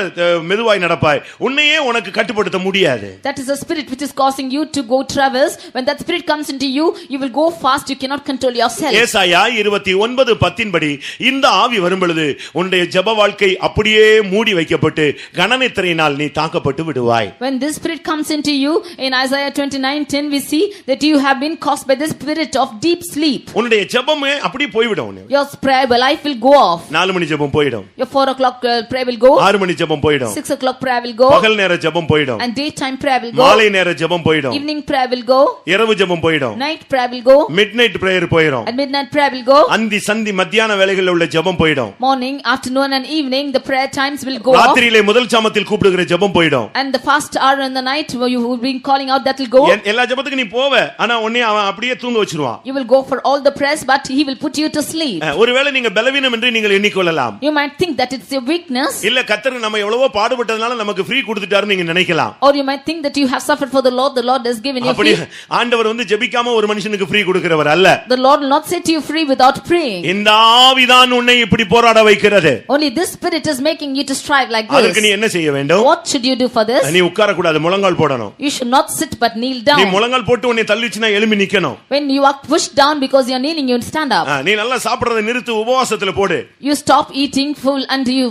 மெதுவாய் நடப்பாய். உன்னையே உனக்கு கட்டுப்படுத்த முடியாது. That is a spirit which is causing you to go traverse. When that spirit comes into you, you will go fast, you cannot control yourself. ஏசாயா 29:10 படி இந்த ஆவி வரும்பொழுது உன்னுடைய ஜெப வாழ்க்கை அப்படியே மூடி வைக்கப்பட்டு கனநித்திரையினால் நீ தாக்கப்பட்டு விடுவாய். When this spirit comes into you, in Isaiah 29:10 we see that you have been caused by the spirit of deep sleep. உன்னுடைய ஜெபமே அப்படியே போய்விடும். Your prayer life will go off. 4 மணி ஜெபம் போய்டும். Your 4 o'clock prayer will go. 6 மணி ஜெபம் போய்டும். 6 o'clock prayer will go. பகல் நேர ஜெபம் போய்டும். And daytime prayer will go. மாலை நேர ஜெபம் போய்டும். Evening prayer will go. இரவு ஜெபம் போய்டும். Night prayer will go. Midnight prayer போய்டும். And midnight prayer will go. அந்தி சந்தி மத்தியான வேளைகளில் உள்ள ஜெபம் போய்டும். Morning, afternoon and evening the prayer times will go off. ராத்திரியிலே முதல் ஜெபத்தில் கூப்பிடுகிற ஜெபம் போய்டும். And the first hour in the night where you will be calling out, that will go. எல்லா ஜெபத்துக்கு நீ போவே, ஆனா உன்னை அவன் அப்படியே தூங்க வச்சிருவான். You will go for all the prayers, but he will put you to sleep. ஒருவேளை நீங்க பலவீனம் என்று நீங்கள் எண்ணிக்கொள்ளலாம். You might think that it's your weakness. இல்ல கர்த்தர் நம்ம எவ்வளவோ பாடுபட்டதனால நமக்கு ஃப்ரீ கொடுத்துட்டாருன்னு நீங்க நினைக்கலாம். Or you might think that you have suffered for the Lord has given you அப்படி free. ஆண்டவர் வந்து ஜெபிக்காம ஒரு மனுஷனுக்கு ஃப்ரீ கொடுக்கிறவர் அல்ல. the Lord will not set you free without praying. இந்த ஆவிதான் உன்னை இப்படி போராட வைக்கிறது. Only this spirit is making you to strive like அதுக்கு நீ this. என்ன செய்ய வேண்டும்? What should you do for this? நீ உட்கார கூடாது, முழங்கால் போடணும். You should not sit but kneel நீ down. முழங்கால் போட்டு உன்னை தள்ளிச்சுனா எழும்பி நிக்கணும். When you are pushed down because you are kneeling, you stand up. நீ நல்லா சாப்பிடுறதை நிறுத்து, உபவாசத்துல போடு. You stop eating full and you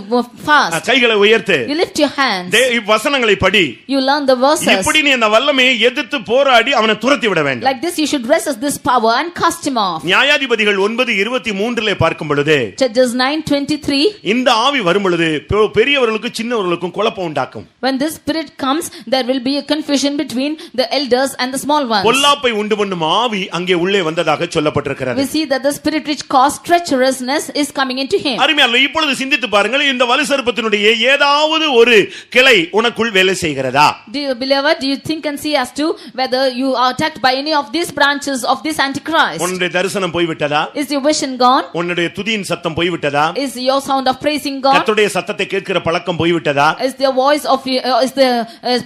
fast. கைகளை உயர்த்து. You lift your hands. வசனங்களை படி. You learn the verses. இப்படி நீ அந்த வல்லமையை எதிர்த்து போராடி அவனை துரத்தி விட வேண்டும். Like this you should resist this power and cast him off. நியாயாதிபதிகள் 9:23 பார்க்கும் பொழுது Judges 9:23. இந்த ஆவி வரும் பொழுது பெரியவர்களுக்கும் சின்னவர்களுக்கும் குழப்பம் உண்டாக்கும். When this spirit comes, there will be a confusion between the elders and the small ones. பொல்லாப்பை உண்டு பண்ணும் ஆவி அங்கே உள்ளே வந்ததாக சொல்லப்பட்டிருக்கிறது. We see that the spirit which caused treacherousness is coming into him. அருமையானவர்களே, இப்பொழுது சிந்தித்து பாருங்கள், இந்த வலுசர்ப்பத்தினுடைய ஏதாவது ஒரு கிளை உனக்குள் வேலை செய்கிறதா? Dear beloved, do you think and see as to whether you are attacked by any of these branches of this antichrist? உன்னுடைய தரிசனம் போய்விட்டதா? Is your vision gone? உன்னுடைய துதியின் சத்தம் போய்விட்டதா? Is your sound of praising gone? கர்த்தருடைய சத்தத்தை கேட்கிற பழக்கம் போய்விட்டதா? Is the voice of is the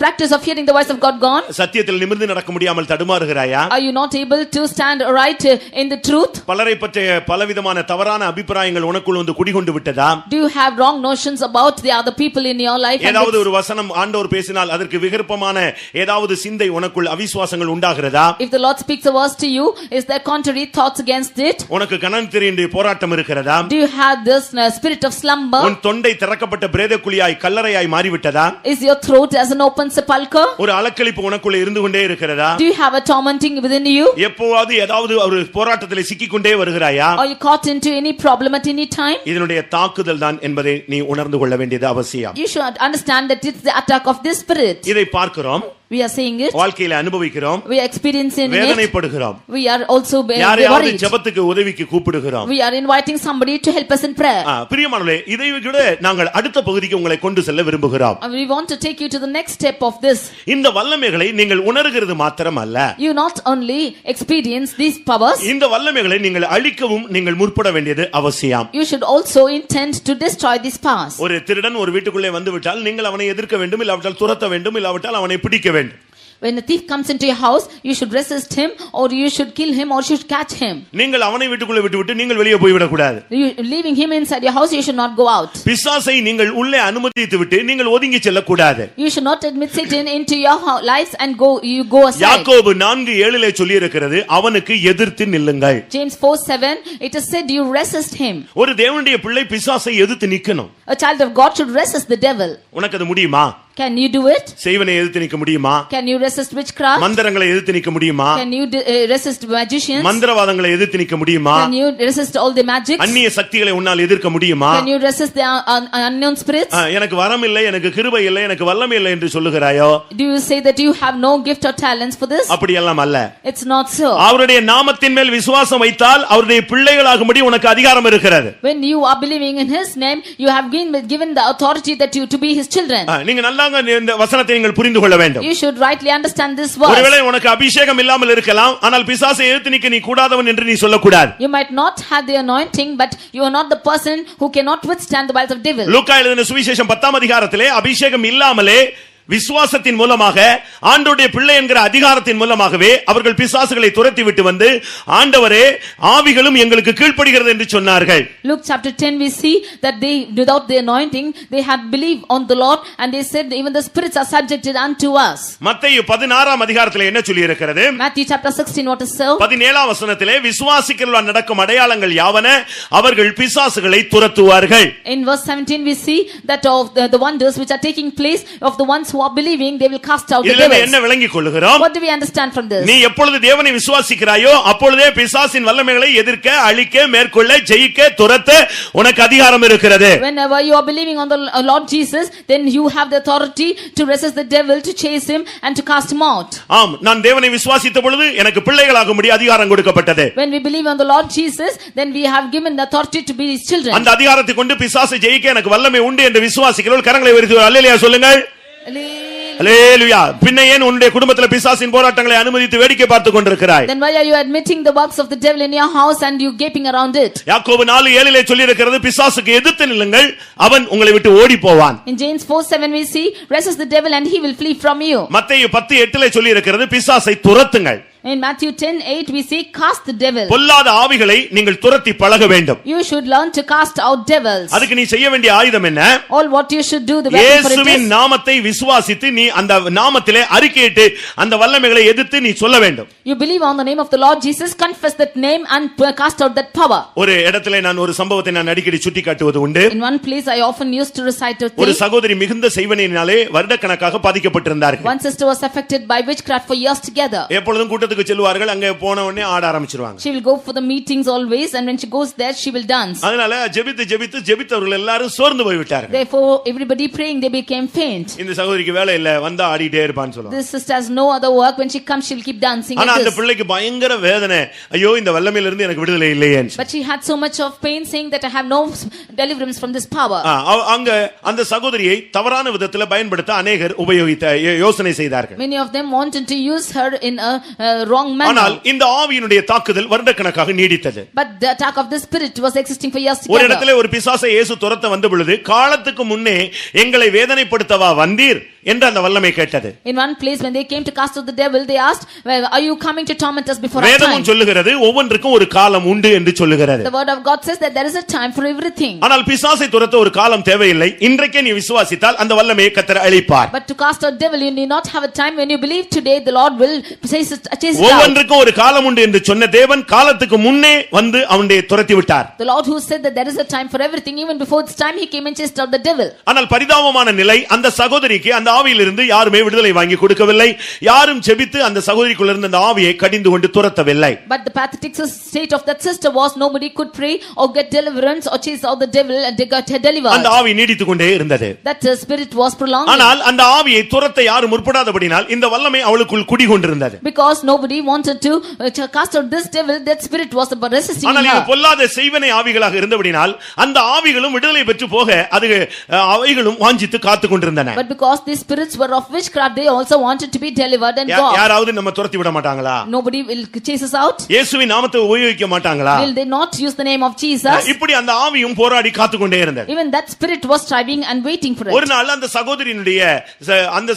practice of hearing the voice of God gone? சத்தியத்தில் நிமிர்ந்து நடக்க முடியாமல் தடுமாறுகிறாயா? Are you not able to stand right in the truth? பலரை பற்றிய பலவிதமான தவறான அபிப்பிராயங்கள் உனக்குள் வந்து குடிகொண்டு விட்டதா? Do you have wrong notions about the other people in your life? ஏதாவது ஒரு வசனம் ஆண்டவர் பேசினால் அதற்கு விகற்பமான ஏதாவது சிந்தை உனக்குள் அவிசுவாசங்கள் உண்டாகிறதா? If the Lord speaks a verse to you, is there contrary thoughts against it? உனக்கு கனந்திரியினுடைய போராட்டம் இருக்கிறதா? Do you have this spirit of slumber? உன் தொண்டை திறக்கப்பட்ட பிரேத குழியாய் கல்லறையாய் மாறிவிட்டதா? Is your throat as an open sepulcher? ஒரு அலக்களிப்பு உனக்குள்ள இருந்து கொண்டே இருக்கிறதா? Do you have a tormenting within you? எப்போவாவது ஏதாவது ஒரு போராட்டத்தில் சிக்கிக்கொண்டே வருகிறாயா? Are you caught into any problem at any time? இதனுடைய தாக்குதல் தான் என்பதை நீ உணர்ந்து கொள்ள வேண்டியது அவசியம். You should understand that it's the attack of this spirit. இதை பார்க்கிறோம், We are saying it. வாழ்க்கையில அனுபவிக்கிறோம், We are experiencing it. வேதனைப்படுகிறோம், We are also யாரையாவது worried. ஜெபத்துக்கு உதவிக்கு கூப்பிடுகிறோம். We are inviting somebody to help us in prayer. பிரியமானவர்களே, இதை விட நாங்கள் அடுத்த பகுதிக்கு உங்களை கொண்டு செல்ல விரும்புகிறோம். We want to take you to the next step of this. இந்த வல்லமைகளை நீங்கள் உணர்கிறது மாத்திரமல்ல, You not only experience these powers, இந்த வல்லமைகளை நீங்கள் அழிக்கவும் நீங்கள் முற்பட வேண்டியது அவசியம். you should also intend to destroy these powers. ஒரு திருடன் ஒரு வீட்டுக்குள்ளே வந்து விட்டால் நீங்கள் அவனை எதிர்க்க வேண்டும், இல்லாவிட்டால் துரத்த வேண்டும், இல்லாவிட்டால் அவனை பிடிக்க வேண்டும். When a thief comes into your house, you should resist him, or you should kill him, or you should catch him. நீங்கள் அவனை வீட்டுக்குள்ளே விட்டுவிட்டு நீங்கள் வெளியே போய்விடக் கூடாது. Leaving him inside your house, you should not go out. பிசாசை நீங்கள் உள்ளே அனுமதித்து விட்டு நீங்கள் ஒதுங்கி செல்லக்கூடாது. You should not admit Satan into your lives and you go aside. யாக்கோபு 4:7 சொல்லி இருக்கிறது, அவனுக்கு எதிர்த்து நில்லுங்கள். James 4:7, it is said you resist him. ஒரு தேவனுடைய பிள்ளை பிசாசை எதிர்த்து நிக்கணும். A child of God should resist the devil. உனக்கு அது முடியுமா? Can you do it? செய்வனை எதிர்த்து நிக்க முடியுமா? Can you resist witchcraft? மந்திரங்களை எதிர்த்து நிக்க முடியுமா? Can you resist magicians? மந்திரவாதங்களை எதிர்த்து நிக்க முடியுமா? Can you resist all the magics? அந்நிய சக்திகளை உன்னால் எதிர்க்க முடியுமா? Can you resist the unknown spirits? எனக்கு வரம் இல்லை, எனக்கு கிருபை இல்லை, எனக்கு வல்லமை இல்லை என்று சொல்லுகிறாயோ? Do you say that you have no gift or talents for this? அப்படி எல்லாம் அல்ல. It's not so. அவருடைய நாமத்தின் மேல் விசுவாசம் வைத்தால் அவருடைய பிள்ளைகளாகும்படி உனக்கு அதிகாரம் இருக்கிறது. When you are believing in his name, you have been given the authority that you to be his children. நீங்க நல்லாங்க இந்த வசனத்தை நீங்கள் புரிந்து கொள்ள வேண்டும். You should rightly understand this verse. ஒருவேளை உனக்கு அபிஷேகம் இல்லாமல் இருக்கலாம், ஆனால் பிசாசை எதிர்த்து நிக்க நீ கூடாதவன் என்று நீ சொல்லக்கூடாது. You might not have the anointing, but you are not the person who cannot withstand the wiles of devil. லூக்கா எழுதின சுவிசேஷம் 10ஆம் அதிகாரத்திலே அபிஷேகம் இல்லாமலே விசுவாசத்தின் மூலமாக ஆண்டவருடைய பிள்ளை என்கிற அதிகாரத்தின் மூலமாகவே அவர்கள் பிசாசுகளை துரத்தி விட்டு வந்து, ஆண்டவரே ஆவிகளும் எங்களுக்கு கீழ்ப்படிகிறது என்று சொன்னார்கள். Luke chapter 10 we see that they without the anointing they had believed on the Lord and they said even the spirits are subjected unto us. மத்தேயு 16ஆம் அதிகாரத்திலே என்ன சொல்லி இருக்கிறது? Matthew chapter 16 what is so? 17ஆம் வசனத்திலே விசுவாசிக்கிறவர்களால் நடக்கும் அடையாளங்கள் யாவன, அவர்கள் பிசாசுகளை துரத்துவார்கள். In verse 17 we see that of the wonders which are taking place of the ones who are believing, they will cast out the இதிலே devils. என்ன விளங்கிக் கொள்கிறோம்? What do we understand from this? நீ எப்பொழுது தேவனை விசுவாசிக்கிறாயோ அப்பொழுதே பிசாசின் வல்லமைகளை எதிர்க்க, அழிக்க, மேற்கொள்ள, ஜெயிக்க, துரத்த உனக்கு அதிகாரம் இருக்கிறது. Whenever you are believing on the Lord Jesus, then you have the authority to resist the devil, to chase him and to cast him out. ஆம், நான் தேவனை விசுவாசித்த பொழுது எனக்கு பிள்ளைகளாகும்படி அதிகாரம் கொடுக்கப்பட்டது. When we believe on the Lord Jesus, then we have given the authority to be his children. அந்த அதிகாரத்தை கொண்டு பிசாசை ஜெயிக்க எனக்கு வல்லமை உண்டு என்று விசுவாசிக்கிறவர்கள் கரங்களை உயர்த்தி அல்லேலூயா சொல்லுங்கள். அல்லேலூயா. பின்ன ஏன் உன்னுடைய குடும்பத்திலே பிசாசின் போராட்டங்களை அனுமதித்து வேடிக்கை பார்த்து கொண்டிருக்கிறாய்? Then why are you admitting the works of the devil in your house and you gaping around it? யாக்கோபு 4:7 சொல்லி இருக்கிறது, பிசாசுக்கு எதிர்த்து நில்லுங்கள், அவன் உங்களை விட்டு ஓடி போவான். In James 4:7 we see resist the devil and he will flee from you. மத்தேயு 10:8 சொல்லி இருக்கிறது, பிசாசை துரத்துங்கள். In Matthew 10:8 we see cast the devil. பொல்லாத ஆவிகளை நீங்கள் துரத்தி பழக வேண்டும். You should learn to cast out devils. அதுக்கு நீ செய்ய வேண்டிய ஆயுதம் என்ன? All what you should do, the weapon for it இயேசுவின் is நாமத்தை விசுவாசித்து நீ அந்த நாமத்திலே அறிக்கையிட்டு அந்த வல்லமைகளை எதிர்த்து நீ சொல்ல வேண்டும். you believe on the name of the Lord Jesus, confess that name and cast out that power. ஒரு இடத்திலே நான் ஒரு சம்பவத்தை நான் அடிக்கடி சுட்டி காட்டுவது உண்டு. In one place I often used to recite a ஒரு thing. சகோதரி மிகுந்த செய்வனினாலே வருடக்கணக்காக பாதிக்கப்பட்டிருந்தார்கள். One sister was affected by witchcraft for years together. எப்பொழுதும் கூட்டத்துக்கு செல்வார்கள், அங்க போன உடனே ஆட ஆரம்பிச்சிருவாங்க. She will go for the meetings always, and when she goes there she will dance. அதனால ஜெபித்தவர்கள் எல்லாரும் சோர்ந்து போய் விட்டார்கள். Therefore everybody praying they became faint. இந்த சகோதரிக்கு வேலை இல்ல, வந்தா ஆடிட்டே இருப்பான்னு சொல்லுவாங்க. This sister has no other work. When she comes she will keep dancing ஆனா like அந்த this. பிள்ளைக்கு பயங்கர வேதனை, ஐயோ இந்த வல்லமையில இருந்து எனக்கு விடுதலை இல்லையே. But she had so much of pain, saying that I have no deliverance from this power. அங்க அந்த சகோதரியை தவறான விதத்துல பயன்படுத்த அநேகர் யோசனை செய்தார்கள். Many of them wanted to use her in a wrong manner. ஆனால் இந்த ஆவியினுடைய தாக்குதல் வருடக்கணக்காக நீடித்தது. But the attack of the spirit was existing for years ஒரு together. இடத்திலே ஒரு பிசாசை இயேசு துரத்த வந்த பொழுது, காலத்துக்கு முன்னே எங்களை வேதனைப்படுத்தவா வந்தீர் என்று அந்த வல்லமை கேட்டது. In one place when they came to cast out the devil, they asked, are you coming to torment us before our time? வேதமும் சொல்லுகிறது ஒவ்வொன்றுக்கும் ஒரு காலம் உண்டு என்று சொல்லுகிறது. The word of God says that there is a time for everything. ஆனால் பிசாசை துரத்த ஒரு காலம் தேவையில்லை. இன்றைக்கே நீ விசுவாசித்தால் அந்த வல்லமையை கர்த்தர் அளிப்பார். But to cast out devil you need not have a time. When you believe today, the Lord will chase it out. ஒவ்வொன்றுக்கும் ஒரு காலம் உண்டு என்று சொன்ன தேவன் காலத்துக்கு முன்னே வந்து அவனை துரத்தி விட்டார். The Lord who said that there is a time for everything, even before its time he came and chased out the devil. ஆனால் பரிதாபமான நிலை, அந்த சகோதரிக்கு அந்த ஆவியிலிருந்து யாருமே விடுதலை வாங்கி கொடுக்கவில்லை. யாரும் ஜெபித்து அந்த சகோதரிக்குள்ள இருந்த அந்த ஆவியை கடிந்து கொண்டு துரத்தவில்லை. But the pathetic state of that sister was nobody could pray or get deliverance or chase out the devil and they got delivered. அந்த ஆவி நீடித்துக் கொண்டே இருந்தது. That spirit was prolonged. ஆனால் அந்த ஆவியை துரத்த யாரும் முற்படாதபடியால் இந்த வல்லமை அவளுக்குள் குடிகொண்டிருந்தது. Because nobody wanted to cast out this devil, that spirit was resisting her. ஆனால் இது பொல்லாத செய்வனை ஆவிகளாக இருந்தபடியால் அந்த ஆவிகளும் விடுதலை பெற்று போக அது அவைகளும் வாஞ்சித்து காத்துக் கொண்டிருந்தன. But because these spirits were of witchcraft, they also wanted to be delivered and go. யாராவது நம்ம துரத்தி விட மாட்டாங்களா? Nobody will chase us out. இயேசுவின் நாமத்தை உபயோகிக்க மாட்டாங்களா? Will they not use the name of Jesus? இப்படி அந்த ஆவியும் போராடி காத்துக் கொண்டே இருந்தது. Even that spirit was striving and waiting for it. ஒரு நாள் அந்த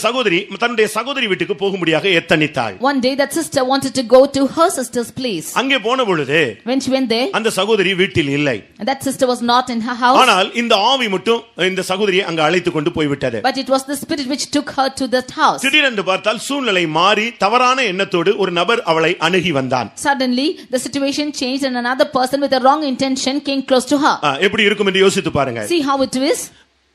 சகோதரி தன்னுடைய சகோதரி வீட்டுக்கு போகும்படியாக எத்தனித்தாள். One day that sister wanted to go to her sister's place. அங்கே போன பொழுது when she went there, அந்த சகோதரி வீட்டில் இல்லை. and that sister was not in her house. ஆனால் இந்த ஆவி மட்டும் இந்த சகோதரியை அங்க அழைத்து கொண்டு போய் விட்டது. But it was the spirit which took her to that house. திடீரென்று பார்த்தால் சூழ்நிலை மாறி தவறான எண்ணத்தோடு ஒரு நபர் அவளை அணுகி வந்தான். Suddenly the situation changed and another person with a wrong intention came close to her. எப்படி இருக்கும் என்று யோசித்து பாருங்க. See how it is.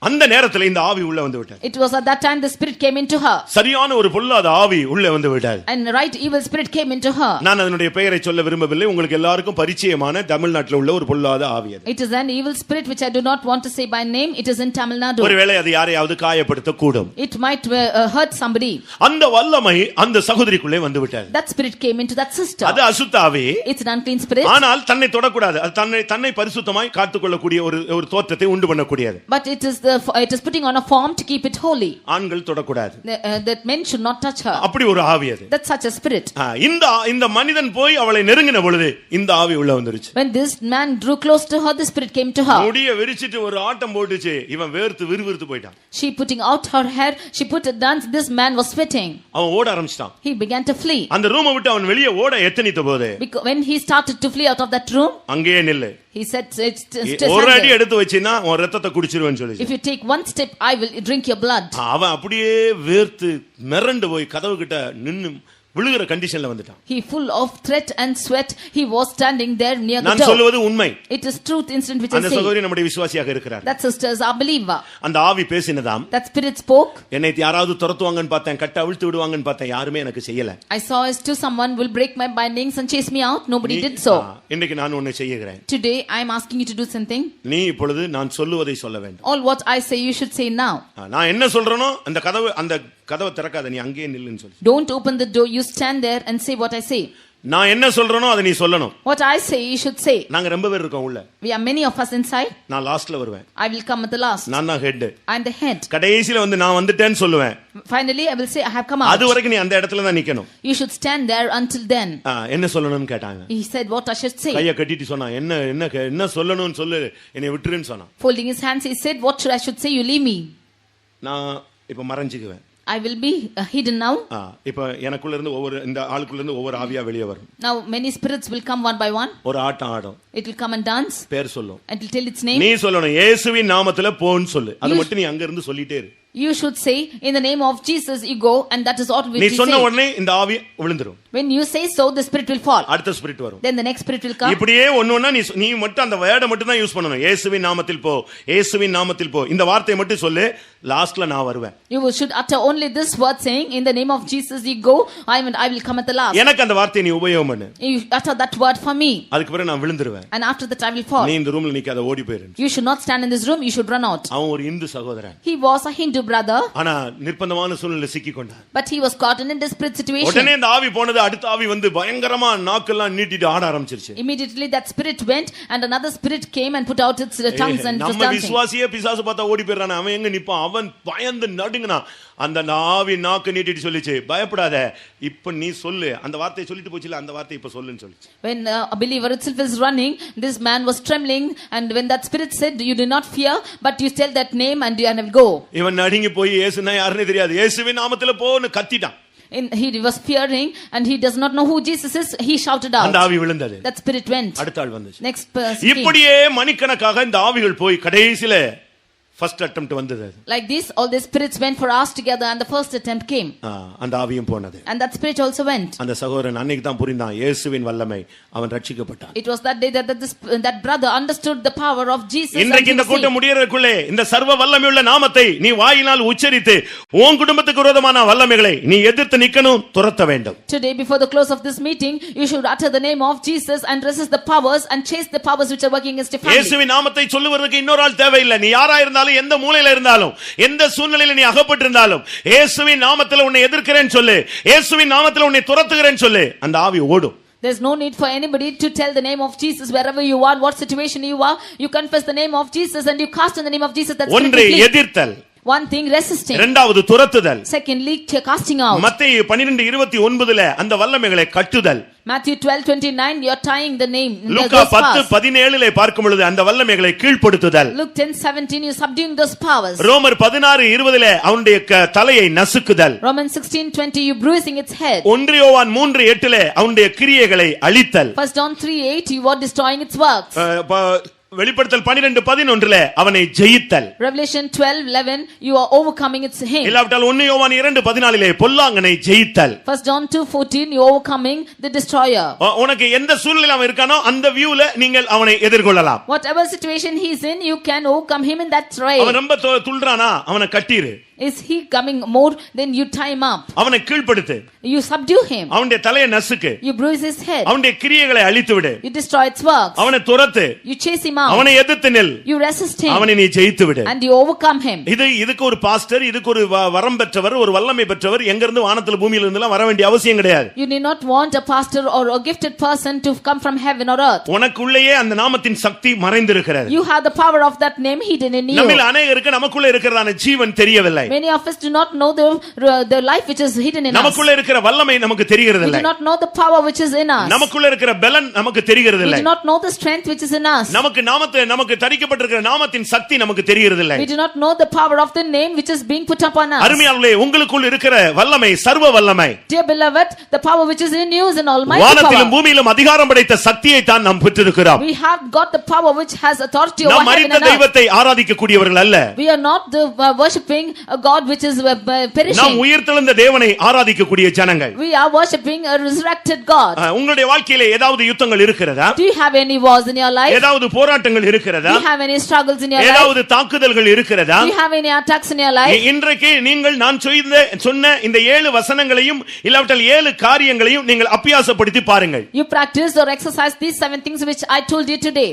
அந்த நேரத்தில் இந்த ஆவி உள்ள வந்து விட்டது. It was at that time the spirit came into her. சரியான ஒரு பொல்லாத ஆவி உள்ள வந்து விட்டது. And right evil spirit came into her. நான் அதனுடைய பெயரை சொல்ல விரும்பவில்லை. உங்களுக்கு எல்லாருக்கும் பரிச்சயமான தமிழ்நாட்டில் உள்ள ஒரு பொல்லாத ஆவி அது. It is an evil spirit which I do not want to say by name. It is in Tamil Nadu. ஒருவேளை அது யாரையாவது காயப்படுத்த கூடும். It might hurt somebody. அந்த வல்லமை அந்த சகோதரிக்குள்ளே வந்து விட்டது. That spirit came into that sister. அது அசுத்த ஆவி. It's an unclean spirit. ஆனால் தன்னை தொடக்கூடாது. அது தன்னை பரிசுத்தமாய் காத்துக்கொள்ளக்கூடிய ஒரு தோற்றத்தை உண்டு பண்ணக்கூடியது. But it is putting on a form to keep it holy. ஆண்கள் தொடக்கூடாது. That men should not touch her. அப்படி ஒரு ஆவி அது. That's such a spirit. இந்த மனிதன் போய் அவளை நெருங்கின பொழுது இந்த ஆவி உள்ள வந்துருச்சு. When this man drew close to her, the spirit came to her. முடிய விரிச்சிட்டு ஒரு ஆட்டம் போட்டுச்சு. இவன் விறுவிறுத்து போயிட்டான். She putting out her hair, she put a dance. This man was sweating. அவன் ஓட ஆரம்பிச்சான். He began to flee. அந்த ரூமை விட்டு அவன் வெளியே ஓட எத்தனித்த போது when he started to flee out of that room, அங்கேயே நில்லு. He said, ஒரு அடி எடுத்து வச்சினா உன் ரத்தத்தை குடிச்சிருவேன்னு சொல்லி. If you take one step, I will drink your blood. அவன் அப்படியே வேர்த்து மிரண்டு போய் கதவு கிட்ட நின்னு விழுகிற கண்டிஷன்ல வந்துட்டான். He full of threat and sweat. He was standing there near the door. நான் சொல்வது உண்மை. It is truth incident which I say. அந்த சகோதரி நம்முடைய விசுவாசியாக இருக்கிறார். That sister is our believer. அந்த ஆவி பேசினதாம். That spirit spoke. என்னை யாராவது துரத்துவாங்கன்னு பார்த்தேன், கட்ட அவிழ்த்து விடுவாங்கன்னு பார்த்தேன், யாருமே எனக்கு செய்யல. I saw as to someone will break my bindings and chase me out. Nobody did so. இன்னைக்கு நான் ஒன்னு செய்யுகிறேன். Today I am asking you to do something. நீ இப்பொழுது நான் சொல்லுவதை சொல்ல வேண்டும். All what I say you should say now. நான் என்ன சொல்றேனோ அந்த கதவை திறக்காத, நீ அங்கேயே நில்லுன்னு சொல்லு. Don't open the door, you stand there and say what I say. நான் என்ன சொல்றேனோ அதை நீ சொல்லணும். What I say you should say. நாங்க ரொம்ப பேர் இருக்கோம் உள்ள. We are many of us inside. நான் லாஸ்ட்ல வருவேன். I will come at the last. நான் தான் head. I am the head. கடைசில வந்து நான் வந்துட்டேன்னு சொல்லுவேன். Finally I will say I have come out. அது வரைக்கும் நீ அந்த இடத்துல தான் நிக்கணும். You should stand there until then. என்ன சொல்லணும்னு கேட்டாங்க. He said what I should say. கையை கட்டிட்டு சொன்னா என்ன சொல்லணும்னு சொல்லு, என்னை விட்டுருன்னு சொன்னா. Folding his hands he said what I should say, you leave me. நான் இப்ப மறைஞ்சுக்குவேன். I will be hidden now. இப்ப எனக்குள்ள இருந்து இந்த ஆளுக்குள்ள இருந்து ஒவ்வொரு ஆவியா வெளியே வரும். Now many spirits will come one by one. ஒரு ஆட்டம் ஆடும். It will come and dance. பேர் சொல்லும். It will tell its name. நீ சொல்லணும் இயேசுவின் நாமத்திலே போன்னு சொல்லு. அது மட்டும் நீ அங்க இருந்து சொல்லிட்டே இரு. You should say in the name of Jesus you go, and that is what we say. நீ சொன்ன உடனே இந்த ஆவி விழுந்துரும். When you say so, the spirit will fall. அடுத்த ஸ்பிரிட் வரும். Then the next spirit will come. இப்படியே ஒண்ணொண்ணா நீ மட்டும் அந்த வேர்டை மட்டும் தான் யூஸ் பண்ணணும். இயேசுவின் நாமத்தில் போ, இயேசுவின் நாமத்தில் போ. இந்த வார்த்தையை மட்டும் சொல்லு. லாஸ்ட்ல நான் வருவேன். You should utter only this word saying in the name of Jesus you go, I will come at the last. எனக்கு அந்த வார்த்தையை நீ உபயோகம் பண்ணு. You utter that word for me. அதுக்கு பிறகு நான் விழுந்துருவேன். And after that I will fall. நீ இந்த ரூம்ல நிக்காத, ஓடி போயிரு. You should not stand in this room, you should run out. அவன் ஒரு இந்து சகோதரன். He was a Hindu brother. ஆனா நிர்பந்தமான சூழ்நிலையில சிக்கி கொண்டான். But he was caught in a desperate situation. உடனே இந்த ஆவி போனது, அடுத்த ஆவி வந்து பயங்கரமா நாக்கெல்லாம் நீட்டிட்டு ஆட ஆரம்பிச்சிருச்சு. Immediately that spirit went and another spirit came and put out its tongues and was நம்ம dancing. விசுவாசியே பிசாசு பார்த்தா ஓடி போயிறானே, அவன் எங்க நிப்பான்? அவன் பயந்து நடுங்கினான். அந்த ஆவி நாக்கு நீட்டிட்டு சொல்லிச்சு, பயப்படாத, இப்ப நீ சொல்லு. அந்த வார்த்தையை சொல்லிட்டு போச்சுல, அந்த வார்த்தையை இப்ப சொல்லுன்னு சொல்லிச்சு. When a believer itself is running, this man was trembling, and when that spirit said, you do not fear, but you tell that name and you will go. இவன் நடுங்கி போய் இயேசுனா யாருன்னு தெரியாது, இயேசுவின் நாமத்திலே போன்னு கத்திட்டான். He was fearing and he does not know who Jesus is. He shouted out. அந்த ஆவி விழுந்தது. That spirit went. அடுத்த ஆள் வந்துச்சு. Next person. இப்படியே மணிக்கணக்காக இந்த ஆவிகள் போய் கடைசில first attempt வந்தது. Like this, all the spirits went for us together, and the first attempt came. அந்த ஆவியும் போனது. And that spirit also went. அந்த சகோதரன் அன்னைக்கு தான் புரிந்தான் இயேசுவின் வல்லமை, அவன் ரட்சிக்கப்பட்டான். It was that day that brother understood the power of Jesus. இன்றைக்கு இந்த கூட்டம் முடியறதுக்குள்ளே இந்த சர்வ வல்லமையுள்ள நாமத்தை நீ வாயினால் உச்சரித்து உன் குடும்பத்துக்கு விரோதமான வல்லமைகளை நீ எதிர்த்து நிக்கணும், துரத்த வேண்டும். Today, before the close of this meeting, you should utter the name of Jesus and resist the powers and chase the powers which are working against your family. இயேசுவின் நாமத்தை சொல்லுவதற்கு இன்னொரு ஆள் தேவையில்லை. நீ யாரா இருந்தாலும், எந்த மூலையில இருந்தாலும், எந்த சூழ்நிலையில நீ அகப்பட்டிருந்தாலும், இயேசுவின் நாமத்திலே உன்னை எதிர்க்கிறேன்னு சொல்லு, இயேசுவின் நாமத்திலே உன்னை துரத்துகிறேன்னு சொல்லு, அந்த ஆவி ஓடும். There's no need for anybody to tell the name of Jesus wherever you are, what situation you are. You confess the name of Jesus and you cast in the name of Jesus. That's ஒன்று எதிர்த்தல். One thing, resisting. இரண்டாவது துரத்துதல். Secondly, casting out. மத்தேயு 12:29ல அந்த வல்லமைகளை கட்டுதல். Matthew 12:29, you're tying the name. லூக்கா 10:17ல பார்க்கும் பொழுது அந்த வல்லமைகளை கீழ்ப்படுத்துதல். Luke 10:17, you're subduing those powers. ரோமர் 16:20ல அவனுடைய தலையை நசுக்குதல். Romans 16:20, you bruising its head. 1 யோவான் 3:8ல அவனுடைய கிரியைகளை அழித்தல். 1 John 3:8, you are destroying its works. வெளிப்படுத்தல் 12:11ல அவனை ஜெயித்தல். Revelation 12:11, you are overcoming its him. இல்லாவிட்டால் 1 யோவான் 2:14லே பொல்லாங்கனை ஜெயித்தல். 1 John 2:14, you are overcoming the destroyer. உனக்கு எந்த சூழ்நிலையில அவன் இருக்கானோ அந்த வியூல நீங்கள் அவனை எதிர்கொள்ளலாம். Whatever situation he is in, you can overcome him in that way. அவன் ரொம்ப துள்றானா, அவனை கட்டிரு. Is he coming more, then you tie him up. அவனை கீழ்ப்படுத்து. You subdue him. அவனுடைய தலையை நசுக்கு. You bruise his head. அவனுடைய கிரியைகளை அழித்து விடு. You destroy its works. அவனை துரத்து. You chase him out. அவனை எதிர்த்து நில். You resist him. அவனை நீ ஜெயித்து விடு. And you overcome him. இதுக்கு ஒரு பாஸ்டர், இதுக்கு ஒரு வரம் பெற்றவர், ஒரு வல்லமை பெற்றவர் எங்க இருந்து வானத்துல பூமியில இருந்தெல்லாம் வர வேண்டிய அவசியம் கிடையாது. You need not want a pastor or a gifted person to come from heaven or earth. உனக்குள்ளேயே அந்த நாமத்தின் சக்தி மறைந்திருக்கிறது. You have the power of that name hidden in you. நம்மில் அநேகருக்கு நமக்குள்ள இருக்கிறதான ஜீவன் தெரியவில்லை. Many of us do not know the life which is hidden in us. நமக்குள்ள இருக்கிற வல்லமை நமக்கு தெரிகிறது We இல்லை. do not know the power which is in us. நமக்குள்ள இருக்கிற பலன் நமக்கு தெரிகிறது We இல்லை. do not know the strength which is in us. நமக்கு தரிக்கப்பட்டிருக்கிற நாமத்தின் சக்தி நமக்கு தெரிகிறது இல்லை. We do not know the power of the name which is being put upon us. அருமையானவர்களே, உங்களுக்குள் இருக்கிற வல்லமை சர்வ வல்லமை. Dear beloved, the power which is in you is an almighty வானத்திலும் power. பூமியிலும் அதிகாரம் படைத்த சக்தியை தான் நாம் பெற்றிருக்கிறோம். We have got the power which has authority over நாம் heaven மரித்த and earth. தெய்வத்தை ஆராதிக்க கூடியவர்கள் அல்ல. We are not the worshipping a God which is perishing. நாம் உயிர்த்தெழுந்த தேவனை ஆராதிக்க கூடிய ஜனங்கள். We are worshipping a resurrected God. உங்களுடைய வாழ்க்கையிலே ஏதாவது யுத்தங்கள் இருக்கிறதா? Do you have any wars in your life? ஏதாவது போராட்டங்கள் இருக்கிறதா? Do you have any struggles in your life? ஏதாவது தாக்குதல்கள் இருக்கிறதா? Do you have any attacks in your life? இன்றைக்கு நீங்கள் நான் சொன்ன இந்த 7 வசனங்களையும் இல்லாவிட்டால் 7 காரியங்களையும் நீங்கள் அபியாசப்படுத்தி பாருங்கள். You practice or exercise these 7 things which I told you today.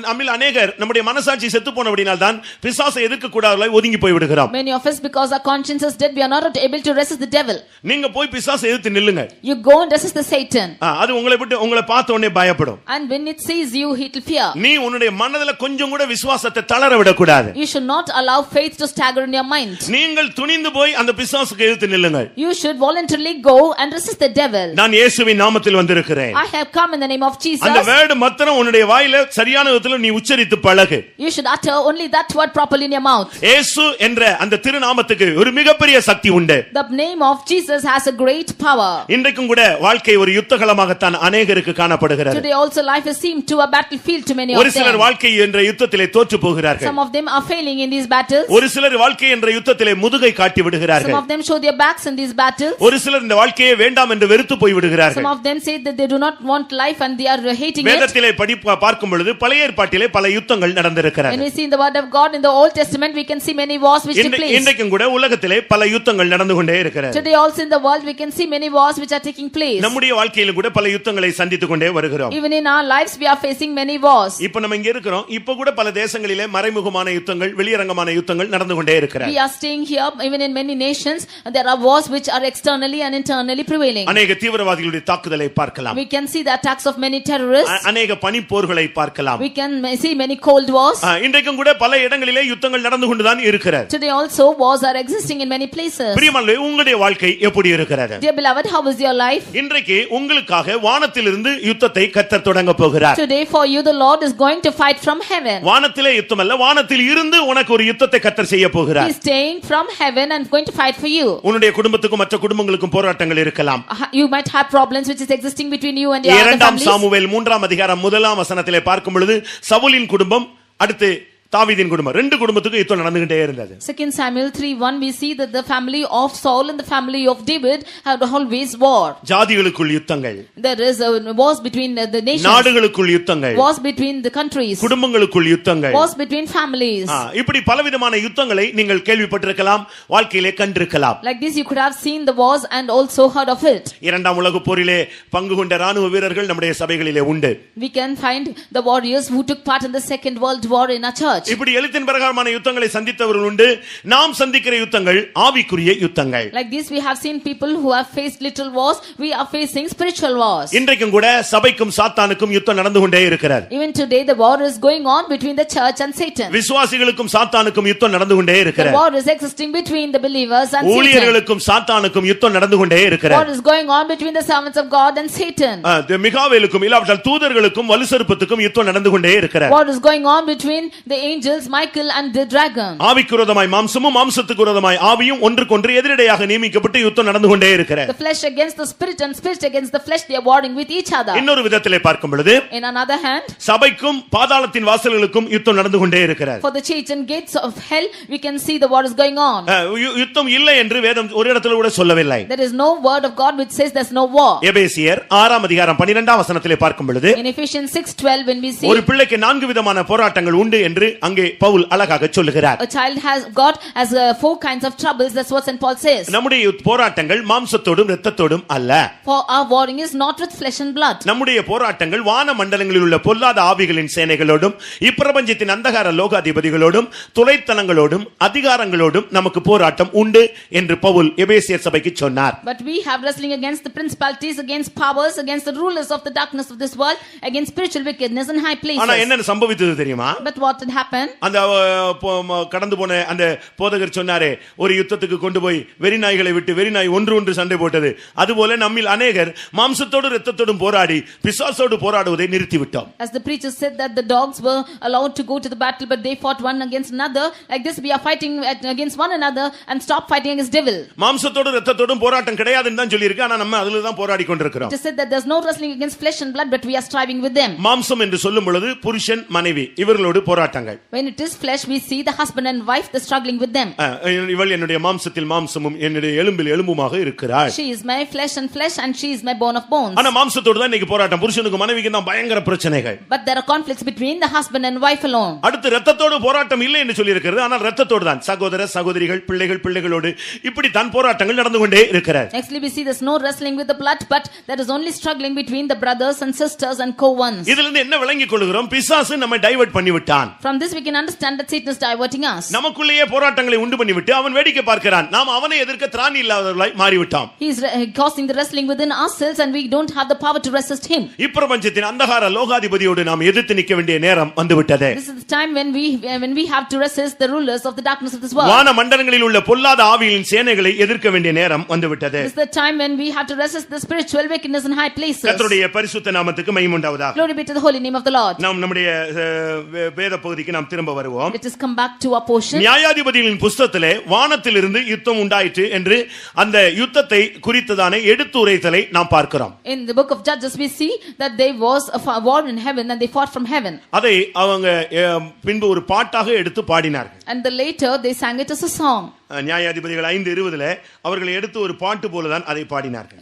நம்மில் அநேகர் நம்முடைய மனசாட்சி செத்து போனபடியால் தான் பிசாசை எதிர்க்க கூடாதவர்களாய் ஒதுங்கி போய் விடுகிறோம். Many of us, because our conscience is dead, we are not able to resist the devil. நீங்க போய் பிசாசை எதிர்த்து நில்லுங்க. You go and resist the Satan. அது உங்களை பார்த்த உடனே பயப்படும். And when it sees you, it will fear. நீ உன்னுடைய மனதில கொஞ்சம் கூட விசுவாசத்தை தளர விட கூடாது. You should not allow faith to stagger in your mind. நீங்கள் துணிந்து போய் அந்த பிசாசுக்கு எதிர்த்து நில்லுங்க. You should voluntarily go and resist the devil. நான் இயேசுவின் நாமத்தில் வந்திருக்கிறேன். I have come in the name of Jesus. அந்த வேர்ட் மாத்திரம் உன்னுடைய வாயில வாயில சரியான விதத்துல நீ உச்சரித்து பழகு. You should utter only that word properly in your mouth. இயேசு என்ற அந்த திருநாமத்துக்கு ஒரு மிகப்பெரிய சக்தி உண்டு. The name of Jesus has a great power. இன்றைக்கும் கூட வாழ்க்கை ஒரு யுத்தகளமாகத்தான் அநேகருக்கு காணப்படுகிறது. Today also life has seemed to a battlefield to many of them. ஒரு சிலர் வாழ்க்கை என்ற யுத்தத்திலே தோற்று போகிறார்கள். Some of them are failing in these battles. ஒரு சிலர் வாழ்க்கை என்ற யுத்தத்திலே முதுகை காட்டி விடுகிறார்கள். Some of them show their backs in these battles. ஒரு சிலர் இந்த வாழ்க்கையை வேண்டாம் என்று வெறுத்து போய் விடுகிறார்கள். Some of them say that they do not want life and they are hating it. வேதத்திலே பார்க்கும் பொழுது பழைய ஏற்பாட்டிலே பல யுத்தங்கள் நடந்திருக்கிறது. When we see in the word of God in the Old Testament, we can see many wars which took place. இன்றைக்கும் கூட உலகத்திலே பல யுத்தங்கள் நடந்து கொண்டே இருக்கிறது. Today also in the world we can see many wars which are taking place. நம்முடைய வாழ்க்கையில கூட பல யுத்தங்களை சந்தித்துக் கொண்டே வருகிறோம். Even in our lives we are facing many wars. இப்போ நம்ம இங்க இருக்கிறோம். இப்போ கூட பல தேசங்களிலே மறைமுகமான யுத்தங்கள், வெளியரங்கமான யுத்தங்கள் நடந்து கொண்டே இருக்கிறது. We are staying here even in many nations there are wars which are externally and internally prevailing. அநேக தீவிரவாதிகளுடைய தாக்குதலை பார்க்கலாம். We can see the attacks of many terrorists. அநேக பனிப்போர்களை பார்க்கலாம். We can see many cold wars. இன்றைக்கும் கூட பல இடங்களிலே யுத்தங்கள் நடந்து கொண்டுதான் இருக்கிறது. Today also wars are existing in many places. பிரியமானவர்களே, உங்களுடைய வாழ்க்கை எப்படி இருக்கிறது? Dear beloved, how is your life? இன்றைக்கு உங்களுக்காக வானத்திலிருந்து யுத்தத்தை கர்த்தர் தொடங்க போகிறார். Today for you the Lord is going to fight from heaven. வானத்திலே யுத்தம் அல்ல, வானத்தில் இருந்து உனக்கு ஒரு யுத்தத்தை கர்த்தர் செய்ய போகிறார். He is staying from heaven and going to fight for you. உன்னுடைய குடும்பத்துக்கும் மற்ற குடும்பங்களுக்கும் போராட்டங்கள் இருக்கலாம். You might have problems which is existing between you and your other இரண்டாம் families. சாமுவேல் 3ஆம் அதிகாரம் 1ஆம் வசனத்திலே பார்க்கும் பொழுது சவுலின் குடும்பம் அடுத்து தாவீதின் குடும்பம் ரெண்டு குடும்பத்துக்கும் யுத்தம் நடந்துகிட்டே இருந்தது. 2 Samuel 3:1 we see that the family of Saul and the family of David had always war. ஜாதிகளுக்குள் யுத்தங்கள். There is wars between the nations. நாடுகளுக்குள் யுத்தங்கள். Wars between the countries. குடும்பங்களுக்குள் யுத்தங்கள். Wars between families. இப்படி பலவிதமான யுத்தங்களை நீங்கள் கேள்விப்பட்டிருக்கலாம், வாழ்க்கையிலே கண்டிருக்கலாம். Like this you could have seen the wars and also heard of it. இரண்டாம் உலகப் போரிலே பங்கு கொண்ட ராணுவ வீரர்கள் நம்முடைய சபைகளிலே உண்டு. We can find the warriors who took part in the Second World War in our church. இப்படி எழுத்தின் பிரகாரமான யுத்தங்களை சந்தித்தவர்கள் உண்டு. நாம் சந்திக்கிற யுத்தங்கள் ஆவிக்குரிய யுத்தங்கள். Like this we have seen people who have faced little wars. We are facing spiritual wars. இன்றைக்கும் கூட சபைக்கும் சாத்தானுக்கும் யுத்தம் நடந்து கொண்டே இருக்கிறது. Even today the war is going on between the church and Satan. விசுவாசிகளுக்கும் சாத்தானுக்கும் யுத்தம் நடந்து கொண்டே The இருக்கிறது. war is existing between the believers and Satan. ஊழியர்களுக்கும் சாத்தானுக்கும் யுத்தம் நடந்து கொண்டே இருக்கிறது. War is going on between the servants of God and Satan. மிகாவேலுக்கும் இல்லாவிட்டால் தூதர்களுக்கும் வலுசற்பத்துக்கும் யுத்தம் நடந்து கொண்டே இருக்கிறது. War is going on between the angels Michael and the dragon. ஆவிக்கு விரோதமாய் மாம்சமும் மாம்சத்துக்கு விரோதமாய் ஆவியும் ஒன்றுக்கொன்று எதிரடையாக நியமிக்கப்பட்டு யுத்தம் நடந்து கொண்டே இருக்கிறது. The flesh against the spirit and spirit against the flesh, they are warring with each other. இன்னொரு விதத்திலே பார்க்கும் பொழுது In another hand, சபைக்கும் பாதாளத்தின் வாசல்களுக்கும் யுத்தம் நடந்து கொண்டே இருக்கிறது. for the church and gates of hell we can see the war is going on. யுத்தம் இல்லை என்று வேதம் ஒரு இடத்துல கூட சொல்லவில்லை. There is no word of God which says there's no war. எபேசியர் 6ஆம் அதிகாரம் 12ஆம் வசனத்திலே பார்க்கும் பொழுது In Ephesians 6:12 when we see ஒரு பிள்ளைக்கு 4 விதமான போராட்டங்கள் உண்டு என்று அங்கே பவுல் அழகாக சொல்லுகிறார். a child has God has 4 kinds of troubles, that's what St. Paul says. நம்முடைய போராட்டங்கள் மாம்சத்தோடும் இரத்தத்தோடும் அல்ல. For our warring is not with flesh and blood. நம்முடைய போராட்டங்கள் வான மண்டலங்களில் உள்ள பொல்லாத ஆவிகளின் சேனைகளோடும் இப்பிரபஞ்சத்தின் அந்தகார லோகாதிபதிகளோடும் துளைத்தனங்களோடும் அதிகாரங்களோடும் நமக்கு போராட்டம் உண்டு என்று பவுல் எபேசியர் சபைக்கு சொன்னார். But we have wrestling against the principalities, against powers, against the rulers of the darkness of this world, against spiritual wickedness in high places. ஆனா என்ன சம்பவித்தது தெரியுமா? But what had happened? அந்த கடந்து போன அந்த போதகர் சொன்னாரே, ஒரு யுத்தத்துக்கு கொண்டு போய் வெறிநாய்களை விட்டு வெறிநாய் ஒன்று சண்டை போட்டது. அதுபோல நம்மில் அநேகர் மாம்சத்தோடு இரத்தத்தோடும் போராடி பிசாசோடு போராடுவதை நிறுத்திவிட்டோம். As the preacher said that the dogs were allowed to go to the battle but they fought one against another, like this we are fighting against one another and stop fighting against devil. மாம்சத்தோடு இரத்தத்தோடும் போராட்டம் கிடையாதுன்னு தான் சொல்லி இருக்கு. ஆனா நம்ம அதுல தான் போராடி கொண்டிருக்கிறோம். It is said that there's no wrestling against flesh and blood but we are striving with them. மாம்சம் என்று சொல்லும் பொழுது புருஷன் மனைவி இவர்களோடு போராட்டங்கள். When it is flesh we see the husband and wife, the struggling with them. இவள் என்னுடைய மாம்சத்தில் மாம்சமும் என்னுடைய எலும்பில் எலும்புமாக இருக்கிறாள். She is my flesh and flesh and she is my bone of bones. ஆனா மாம்சத்தோடு தான் இன்னைக்கு போராட்டம். புருஷனுக்கு மனைவிக்கு தான் பயங்கர பிரச்சனைகள். But there are conflicts between the husband and wife alone. அடுத்து இரத்தத்தோடு போராட்டம் இல்லை என்று சொல்லி இருக்கிறது. ஆனால் இரத்தத்தோடு தான் சகோதர சகோதரிகள் பிள்ளைகளோடு இப்படி தான் போராட்டங்கள் நடந்து கொண்டே இருக்கிறது. Nextly we see there's no wrestling with the blood but there is only struggling between the brothers and sisters and co-ones. இதிலிருந்து என்ன விளங்கிக் கொள்கிறோம்? பிசாசு நம்மை டைவர்ட் பண்ணி விட்டான். From this we can understand that Satan is diverting us. நமக்குள்ளேயே போராட்டங்களை உண்டு பண்ணிவிட்டு அவன் வேடிக்கை பார்க்கிறான். நாம் அவனை எதிர்க்க திராணி இல்லாதவர்களாய் மாறிவிட்டோம். He is causing the wrestling within ourselves and we don't have the power to resist him. இப்பிரபஞ்சத்தின் அந்தகார லோகாதிபதியோடு நாம் எதிர்த்து நிற்க வேண்டிய நேரம் வந்துவிட்டது. This is the time when we have to resist the rulers of the darkness of this world. வான மண்டலங்களில் உள்ள பொல்லாத ஆவியின் சேனைகளை எதிர்க்க வேண்டிய நேரம் வந்துவிட்டது. This is the time when we have to resist the spiritual wickedness in high places. கர்த்தருடைய பரிசுத்த நாமத்துக்கு மகிமை உண்டாவதாக. Glory be to the holy name of the Lord. நாம் நம்முடைய வேத பகுதிக்கு நாம் திரும்ப வருவோம். Let us come back to our portion. நியாயாதிபதிகளின் புத்தகத்திலே வானத்திலிருந்து யுத்தம் உண்டாயிற்று என்று அந்த யுத்தத்தை குறித்ததான எடுத்துரைத்தலை நாம் பார்க்கிறோம். In the book of Judges we see that there was a war in heaven and they fought from heaven. அதை அவங்க பின்பு ஒரு பாட்டாக எடுத்து பாடினார்கள். And later they sang it as a song. நியாயாதிபதிகள் 5:20 அவர்களை எடுத்து ஒரு பாட்டு போலதான் அதை பாடினார்கள்.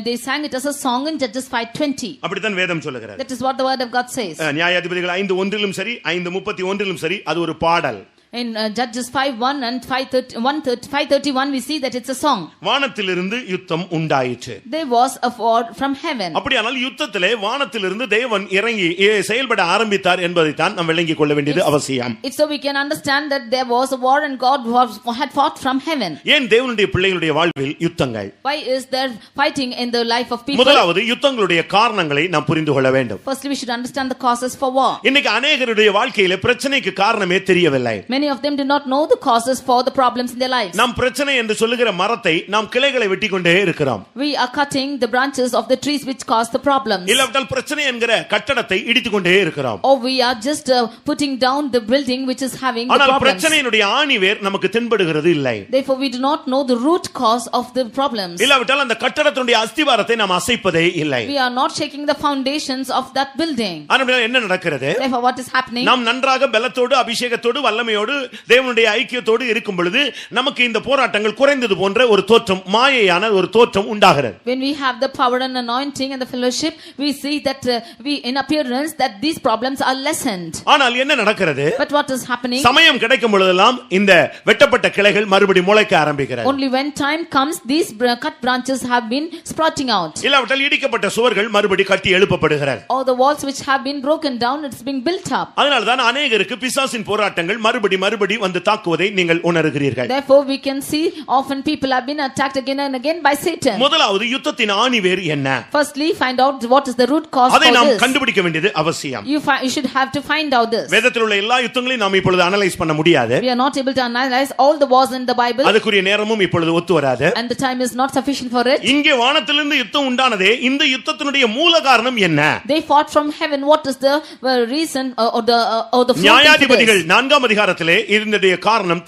They sang it as a song in Judges 5:20. அப்படித்தான் வேதம் சொல்லுகிறது. That is what the word of God says. நியாயாதிபதிகள் 5:1 சரி 5:31 சரி அது ஒரு பாடல். In Judges 5:1 and 5:31 we see that it's a song. வானத்திலிருந்து யுத்தம் உண்டாயிற்று. There was a war from heaven. அப்படியானால் யுத்தத்திலே வானத்திலிருந்து தேவன் இறங்கி செயல்பட ஆரம்பித்தார் என்பதை தான் நாம் விளங்கிக் கொள்ள வேண்டியது அவசியம். It's so we can understand that there was a war and God had fought from heaven. ஏன் தேவனுடைய பிள்ளைகளுடைய வாழ்வில் யுத்தங்கள்? Why is there fighting in the life of people? முதலாவது யுத்தங்களுடைய காரணங்களை நாம் புரிந்து கொள்ள வேண்டும். Firstly we should understand the causes for war. இன்னைக்கு अनेகருடைய வாழ்க்கையிலே பிரச்சனைக்கு காரணமே தெரியவில்லை. Many of them do not know the causes for the problems in their lives. நாம் பிரச்சனை என்று சொல்லுகிற மரத்தை நாம் கிளைகளை வெட்டிக்கொண்டே இருக்கிறோம். We are cutting the branches of the trees which cause the problems. இல்லையென்றால் பிரச்சனை என்கிற கட்டடத்தை இடித்துக்கொண்டே இருக்கிறோம். Or we are just putting down the building which is having the ஆனால் problems. பிரச்சனையினுடைய ஆணிவேர் நமக்கு தென்படுகிறது இல்லை. Therefore we do not know the root cause of the problems. இல்லையென்றால் அந்த கட்டடத்தினுடைய அஸ்திவாரத்தை நாம் அசைப்பதே இல்லை. We are not shaking the foundations of that building. ஆனால் என்ன நடக்கிறது? Therefore what is happening? நாம் நன்றாக பலத்தோடு அபிஷேகத்தோடு வல்லமையோடு தேவனுடைய ஐக்கியத்தோடு இருக்கும் பொழுது நமக்கு இந்த போராட்டங்கள் குறைந்தது போன்ற ஒரு தோற்றம் மாயையான ஒரு தோற்றம் உண்டாகிறது. When we have the power and anointing and the fellowship we see that we in appearance that these problems are lessened. ஆனால் என்ன நடக்கிறது? But what is happening? சமயம் கிடைக்கும் பொழுதெல்லாம் இந்த வெட்டப்பட்ட கிளைகள் மறுபடி முளைக்க ஆரம்பிக்கிறது. Only when time comes these cut branches have been sprouting out. இல்லாவிட்டால் இடிக்கப்பட்ட சுவர்கள் மறுபடி கட்டி எழுப்பப்படுகிறது. All the walls which have been broken down it's being built up. அதனால தான் अनेகருக்கு பிசாசின் போராட்டங்கள் மறுபடி வந்து தாக்குவதை நீங்கள் உணர்கிறீர்கள். Therefore we can see often people have been attacked again and again by Satan. முதலாவது யுத்தத்தின் ஆணிவேர் என்ன? Firstly find out what is the root cause அதை for நாம் this. கண்டுபிடிக்க வேண்டியது அவசியம். You should have to find out this. வேதத்தில் உள்ள எல்லா யுத்தங்களையும் நாம் இப்பொழுது அனலைஸ் பண்ண முடியாது. We are not able to analyze all the wars in the Bible. அதுக்குரிய நேரமும் இப்பொழுது ஒத்து வராது. And the time is not sufficient for it. இங்கே வானத்திலிருந்து யுத்தம் உண்டானதே இந்த யுத்தத்தினுடைய மூல காரணம் என்ன? They fought from heaven. What is the reason or the நியாயாதிபதிகள் 4ஆம் அதிகாரத்திலே இதனுடைய காரணம்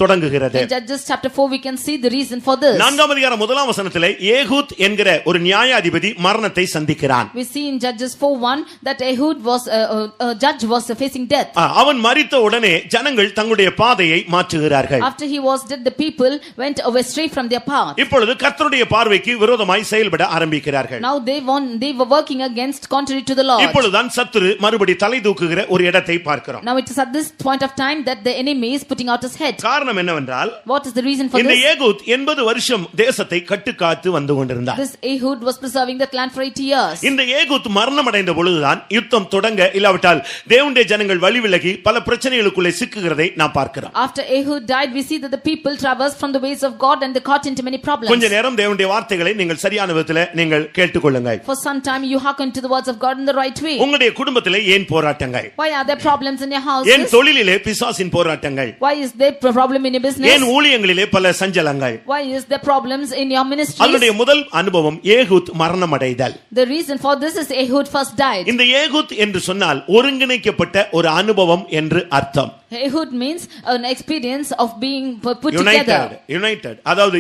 தொடங்குகிறது. In Judges chapter 4 we can see the reason for this. 4ஆம் அதிகாரம் 1ஆம் வசனத்திலே ஏகூத் என்கிற ஒரு நியாயாதிபதி மரணத்தை சந்திக்கிறான். We see in Judges 4:1 that Ehud was a judge was facing death. அவன் மரித்த உடனே ஜனங்கள் தங்களுடைய பாதையை மாற்றுகிறார்கள். After he was dead the people went astray from their path. இப்பொழுது கர்த்தருடைய பார்வைக்கு விரோதமாய் செயல்பட ஆரம்பிக்கிறார்கள். Now they were working against contrary to the Lord. இப்பொழுதுதான் சத்துரு மறுபடி தலை தூக்குகிற ஒரு இடத்தை பார்க்கிறோம். Now it is at this point of time that the enemy is putting out his head. காரணம் என்னவென்றால் What is the reason for இந்த this? ஏகூத் 80 வருஷம் தேசத்தை கட்டுக்காத்து வந்து கொண்டிருந்தார். This Ehud was preserving that land for 80 years. இந்த Ehud மரணம் அடைந்த பொழுதுதான் யுத்தம் தொடங்க இல்லாவிட்டால் தேவனுடைய ஜனங்கள் வழி விலகி பல பிரச்சனைகளுக்குள்ளே சிக்குகிறதை நாம் பார்க்கிறோம். After Ehud died we see that the people traversed from the ways of God and they caught into many problems. கொஞ்ச நேரம் தேவனுடைய வார்த்தைகளை நீங்கள் சரியான விதத்தில் நீங்கள் கேட்டுக்கொள்ளுங்கள். For some time you hearken to the words of God in the right way. உங்களுடைய குடும்பத்திலே ஏன் போராட்டங்கள்? Why are there problems in your house? ஏன் தொழிலிலே பிசாசின் போராட்டங்கள்? Why is there problem in your business? ஏன் ஊழியங்களிலே பல சஞ்சலங்கள்? Why is there problems in your ministry? அதனுடைய முதல் அனுபவம் ஏகூத் மரணம் அடைதல். The reason for this is Ehud first died. இந்த ஏகூத் என்று சொன்னால் ஒருங்கிணைக்கப்பட்ட ஒரு அனுபவம் என்று அர்த்தம். Ehud means an experience of being put together. United. அதாவது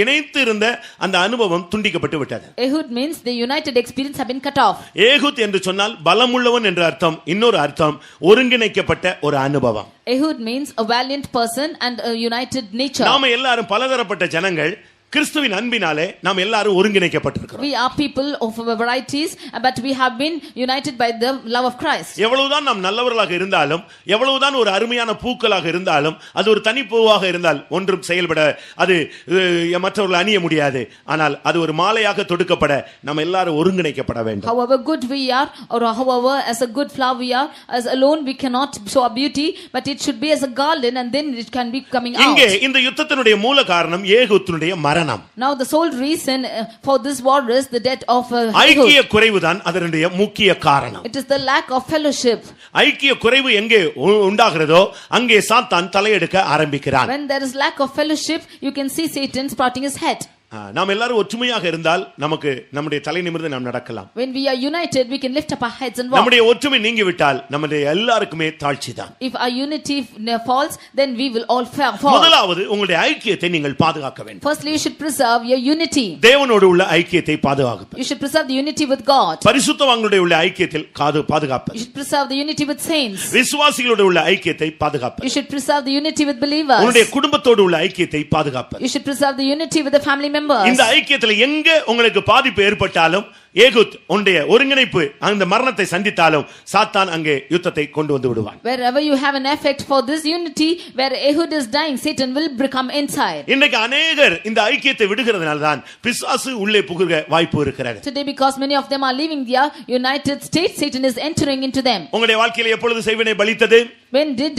இணைத்து இருந்த அந்த அனுபவம் துண்டிக்கப்பட்டு விட்டது. Ehud means the united experience have been cut off. Ehud என்று சொன்னால் பலமுள்ளவன் என்ற அர்த்தம். இன்னொரு அர்த்தம் ஒருங்கிணைக்கப்பட்ட ஒரு அனுபவம். Ehud means a valiant person and a united nature. நாம எல்லாரும் பலதரப்பட்ட ஜனங்கள் கிறிஸ்துவின் அன்பினாலே நாம் எல்லாரும் ஒருங்கிணைக்கப்பட்டிருக்கிறோம். We are people of varieties, but we have been united by the love of Christ. எவ்வளவுதான் நாம் நல்லவர்களாக இருந்தாலும், எவ்வளவுதான் ஒரு அருமையான பூக்களாக இருந்தாலும், அது ஒரு தனிப்பூவாக இருந்தால் ஒன்றும் செயல்பட அது மற்றவர்கள் அணிய முடியாது. ஆனால் அது ஒரு மாலையாக தொடுக்கப்பட நம்ம எல்லாரும் ஒருங்கிணைக்கப்பட வேண்டும். However good we are, or however as a good flower we are, as alone we cannot show our beauty, but it should be as a garland, and then it can be coming out. இங்கே இந்த யுத்தத்தினுடைய மூல காரணம் ஏகூத்தினுடைய மரணம். Now the sole reason for this war is the death of ஐக்கிய குறைவுதான் அதனுடைய முக்கிய காரணம். It is the lack of fellowship. ஐக்கிய குறைவு எங்கே உண்டாகிறதோ அங்கே சாத்தான் தலையெடுக்க ஆரம்பிக்கிறான். When there is lack of fellowship, you can see Satan sprouting his head. நாம் எல்லாரும் ஒற்றுமையாக இருந்தால் நமக்கு நம்முடைய தலை நிமிர்ந்து நாம் நடக்கலாம். When we are united, we can lift up our heads and walk. நம்முடைய ஒற்றுமை நீங்கிவிட்டால் நம்முடைய எல்லாருக்குமே தாழ்ச்சிதான். If our unity falls, then we will all fall. முதலாவது உங்களுடைய ஐக்கியத்தை நீங்கள் பாதுகாக்க வேண்டும். Firstly, you should preserve your unity. தேவனோடு உள்ள ஐக்கியத்தை பாதுகாக்க. You should preserve the unity with God. பரிசுத்தவான்களுடைய உள்ள ஐக்கியத்தில் பாதுகாக்க. You should preserve the unity with saints. விசுவாசிகளோடு உள்ள ஐக்கியத்தை பாதுகாக்க. You should preserve the unity with believers. உங்களுடைய குடும்பத்தோடு உள்ள ஐக்கியத்தை பாதுகாக்க. You should preserve the unity with the family members. இந்த ஐக்கியத்தில் எங்க உங்களுக்கு பாதிப்பு ஏற்பட்டாலும், ஏகூத் உன்னுடைய ஒருங்கிணைப்பு அந்த மரணத்தை சந்தித்தாலும் சாத்தான் அங்கே யுத்தத்தை கொண்டு வந்து விடுவான். Wherever you have an effect for this unity, where Ehud is dying, Satan will come inside. இன்றைக்கு अनेகர் இந்த ஐக்கியத்தை விடுகிறதுனால தான் பிசாசு உள்ளே புகுக வாய்ப்பு இருக்கிறது. Today, because many of them are leaving their United States, Satan is entering into them. உங்களுடைய வாழ்க்கையில எப்பொழுது செய்வினை பலித்தது? When did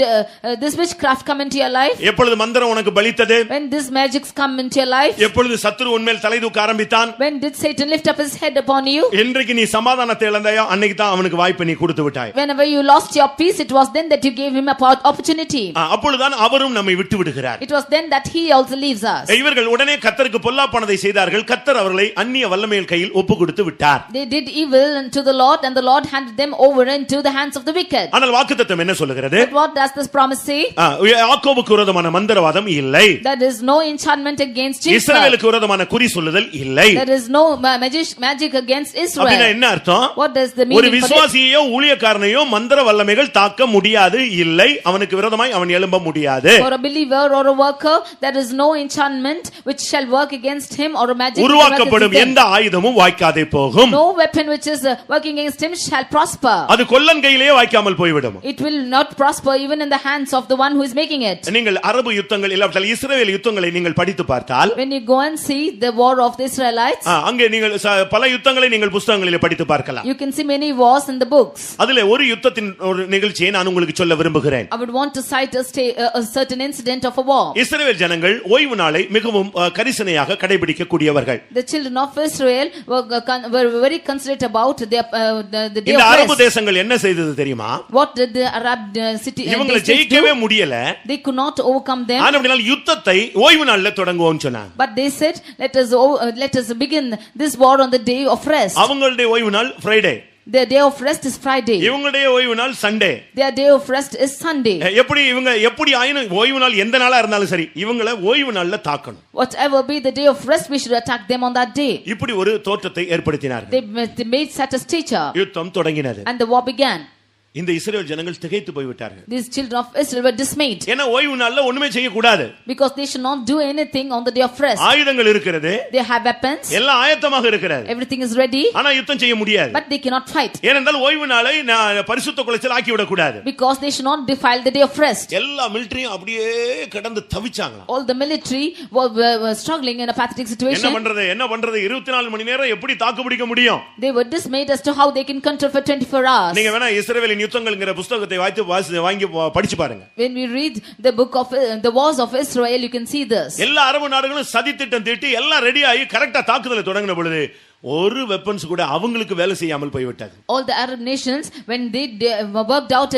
this witchcraft come into your life? எப்பொழுது மந்திரம் உனக்கு பலித்தது? When this magics come into your life? எப்பொழுது சத்துரு உன்மேல் தலை தூக்க ஆரம்பித்தான்? When did Satan lift up his head upon you? இன்றைக்கு நீ சமாதானத்தை இழந்தாயோ அன்னைக்கு தான் அவனுக்கு வாய்ப்பை நீ கொடுத்து விட்டாய். Whenever you lost your peace, it was then that you gave him a opportunity. அப்பொழுதுதான் அவரும் நம்மை விட்டு விடுகிறார். It was then that he also leaves us. இவர்கள் உடனே கர்த்தருக்கு பொல்லாப்பானதை செய்தார்கள். கர்த்தர் அவர்களை அந்நிய வல்லமையின் கையில் ஒப்பு கொடுத்து விட்டார். They did evil unto the Lord, and the Lord handed them over into the hands of the wicked. ஆனால் வாக்குத்தத்தம் என்ன சொல்லுகிறது? But what does this promise say? யாக்கோபுக்கு விரோதமான மந்திரவாதம் இல்லை. There is no enchantment against Jacob. இஸ்ரவேலுக்கு விரோதமான குறி சொல்லுதல் இல்லை. There is no magic against Israel. அப்படினா என்ன அர்த்தம்? What does the meaning? ஒரு விசுவாசியையோ ஊழியக்காரனையோ மந்திர வல்லமைகள் தாக்க முடியாது, இல்லை. அவனுக்கு விரோதமாய் அவன் எழும்ப முடியாது. For a believer or a worker, there is no enchantment which shall work against him, or a magic. உருவாக்கப்படும் எந்த ஆயுதமும் வாய்க்காதே போகும். No weapon which is working against him shall prosper. அது கொல்லன் கையிலே வாய்க்காமல் போய்விடும். It will not prosper even in the hands of the one who is making it. நீங்கள் அரபு யுத்தங்கள் இல்லாவிட்டால் இஸ்ரவேல் யுத்தங்களை நீங்கள் படித்து பார்த்தால், when you go and see the war of the Israelites, அங்கே நீங்கள் பல யுத்தங்களை நீங்கள் புத்தகங்களிலே படித்து பார்க்கலாம். you can see many wars in the books. அதிலே ஒரு யுத்தத்தின் ஒரு நிகழ்ச்சியை நான் உங்களுக்கு சொல்ல விரும்புகிறேன். I would want to cite a certain incident of a war. இஸ்ரவேல் ஜனங்கள் ஓய்வு நாளை மிகவும் கரிசனையாக கடைபிடிக்க கூடியவர்கள். The children of Israel were very considerate about the day of rest. இந்த அரபு தேசங்கள் என்ன செய்தது தெரியுமா? What did the Arab city இவங்களை ஜெயிக்கவே முடியல. They could not overcome them. ஆனபடியால் யுத்தத்தை ஓய்வு நாள்ல தொடங்குவோம்னு சொன்னாங்க. But they said, let us begin this war on the day of rest. அவங்களுடைய ஓய்வு நாள் Friday. Their day of rest is Friday. இவங்களுடைய ஓய்வு நாள் Sunday. Their day of rest is Sunday. எப்படி ஆயினும் ஓய்வு நாள் எந்த நாளா இருந்தாலும் சரி, இவங்களை ஓய்வு நாள்ல தாக்கணும். Whatever be the day of rest, we should attack them on that day. இப்படி ஒரு தோற்றத்தை ஏற்படுத்தினார்கள். They made such a stature. யுத்தம் தொடங்கினது. And the war began. இந்த இஸ்ரவேல் ஜனங்கள் திகைத்து போய் விட்டார்கள். These children of Israel were dismayed. ஏன்னா ஓய்வு நாள்ல ஒண்ணுமே செய்ய கூடாது. Because they should not do anything on the day of rest. ஆயுதங்கள் இருக்கிறது. They have weapons. எல்லாம் ஆயத்தமாக இருக்கிறது. Everything is ready. ஆனா யுத்தம் செய்ய முடியாது. But they cannot fight. ஏனென்றால் ஓய்வு நாளை பரிசுத்த குலைச்சல் ஆக்கி விட கூடாது. Because they should not defile the day of rest. எல்லா மிலிட்டரியும் அப்படியே கடந்து தவிச்சாங்களாம். All the military were struggling in a pathetic situation. என்ன பண்றது 24 மணி நேரம் எப்படி தாக்கு பிடிக்க முடியும்? They were dismayed as to how they can control for 24 hours. நீங்க வேணா இஸ்ரவேலின் யுத்தங்கள்ங்கற புத்தகத்தை வாங்கி படிச்சு பாருங்க. When we read the book of the wars of Israel, you can see this. எல்லா அரபு நாடுகளும் சதி திட்டம் தீட்டி எல்லாம் ரெடி ஆகி கரெக்ட்டா தாக்குதலை தொடங்கின பொழுது ஒரு வெப்பன்ஸ் கூட அவங்களுக்கு வேலை செய்யாமல் போய்விட்டது. All the Arab nations, when they worked out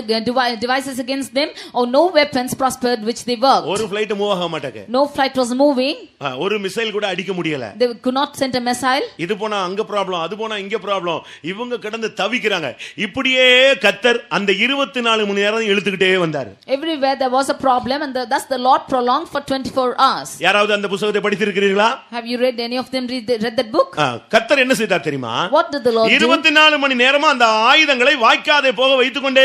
devices against them, or no weapons prospered which they worked. ஒரு ஃளைட் மூவ் ஆக மாட்டேங்க. No flight was moving. ஒரு மிசைல் கூட அடிக்க முடியல. They could not send a missile. இது போனா அங்க ப்ராப்ளம், அது போனா இங்க ப்ராப்ளம். இவங்க கடந்து தவிக்கிறாங்க. இப்படியே கர்த்தர் அந்த 24 மணி நேரம் இழுத்துக்கிட்டே வந்தார். Everywhere there was a problem, and thus the Lord prolonged for 24 hours. யாராவது அந்த புத்தகத்தை படிச்சிருக்கிறீர்களா? Have you read any of them read that book? கர்த்தர் கர்த்தர் என்ன செய்தார் தெரியுமா? What did the Lord do? 24 மணி நேரமா அந்த ஆயுதங்களை வாய்க்காதே போக வைத்துக் கொண்டே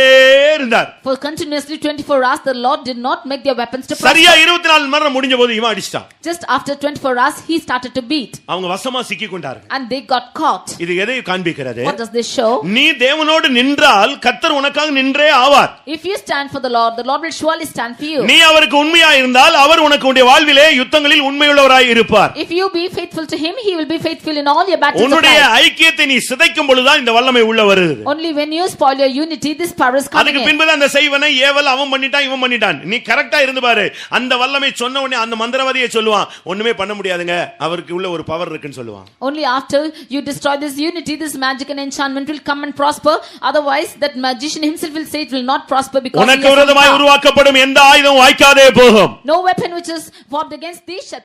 இருந்தார். For continuously 24 hours the Lord did not make their weapons to prosper. சரியா 24 மணி நேரம் முடிஞ்ச போது இவன் அடிச்சிட்டான். Just after 24 hours he started to beat. அவங்க வசமா சிக்கிக் கொண்டார்கள். And they got caught. இது எதை காண்பிக்கிறது? What does this show? நீ தேவனோடு நின்றால் கர்த்தர் உனக்காக நின்றே ஆவார். If you stand for the Lord will surely stand for you. நீ அவருக்கு உண்மையா இருந்தால் அவர் உனக்கு உன்னுடைய வாழ்விலே யுத்தங்களில் உண்மையுள்ளவராய் இருப்பார். If you be faithful to him, he will be faithful in all your battles of உன்னுடைய life. ஐக்கியத்தை நீ சிதைக்கும் பொழுதுதான் இந்த வல்லமை உள்ள வருது. Only when you spoil your unity, this power is coming அதுக்கு in. பின்பு அந்த செய்வனை ஏவல் அவன் பண்ணிட்டான் இவன் பண்ணிட்டான். நீ கரெக்ட்டா இருந்து பாரு. அந்த வல்லமை சொன்ன உடனே அந்த மந்திரவாதியே சொல்லுவான், ஒண்ணுமே பண்ண முடியாதுங்க, அவருக்கு உள்ள ஒரு பவர் இருக்குன்னு சொல்லுவான். Only after you destroy this unity, this magic and enchantment will come and prosper. Otherwise, that magician himself will say it will not prosper because உனக்கு விரோதமாய் உருவாக்கப்படும் எந்த ஆயுதம் வாய்க்காதே போகும். no weapon which is formed against thee shall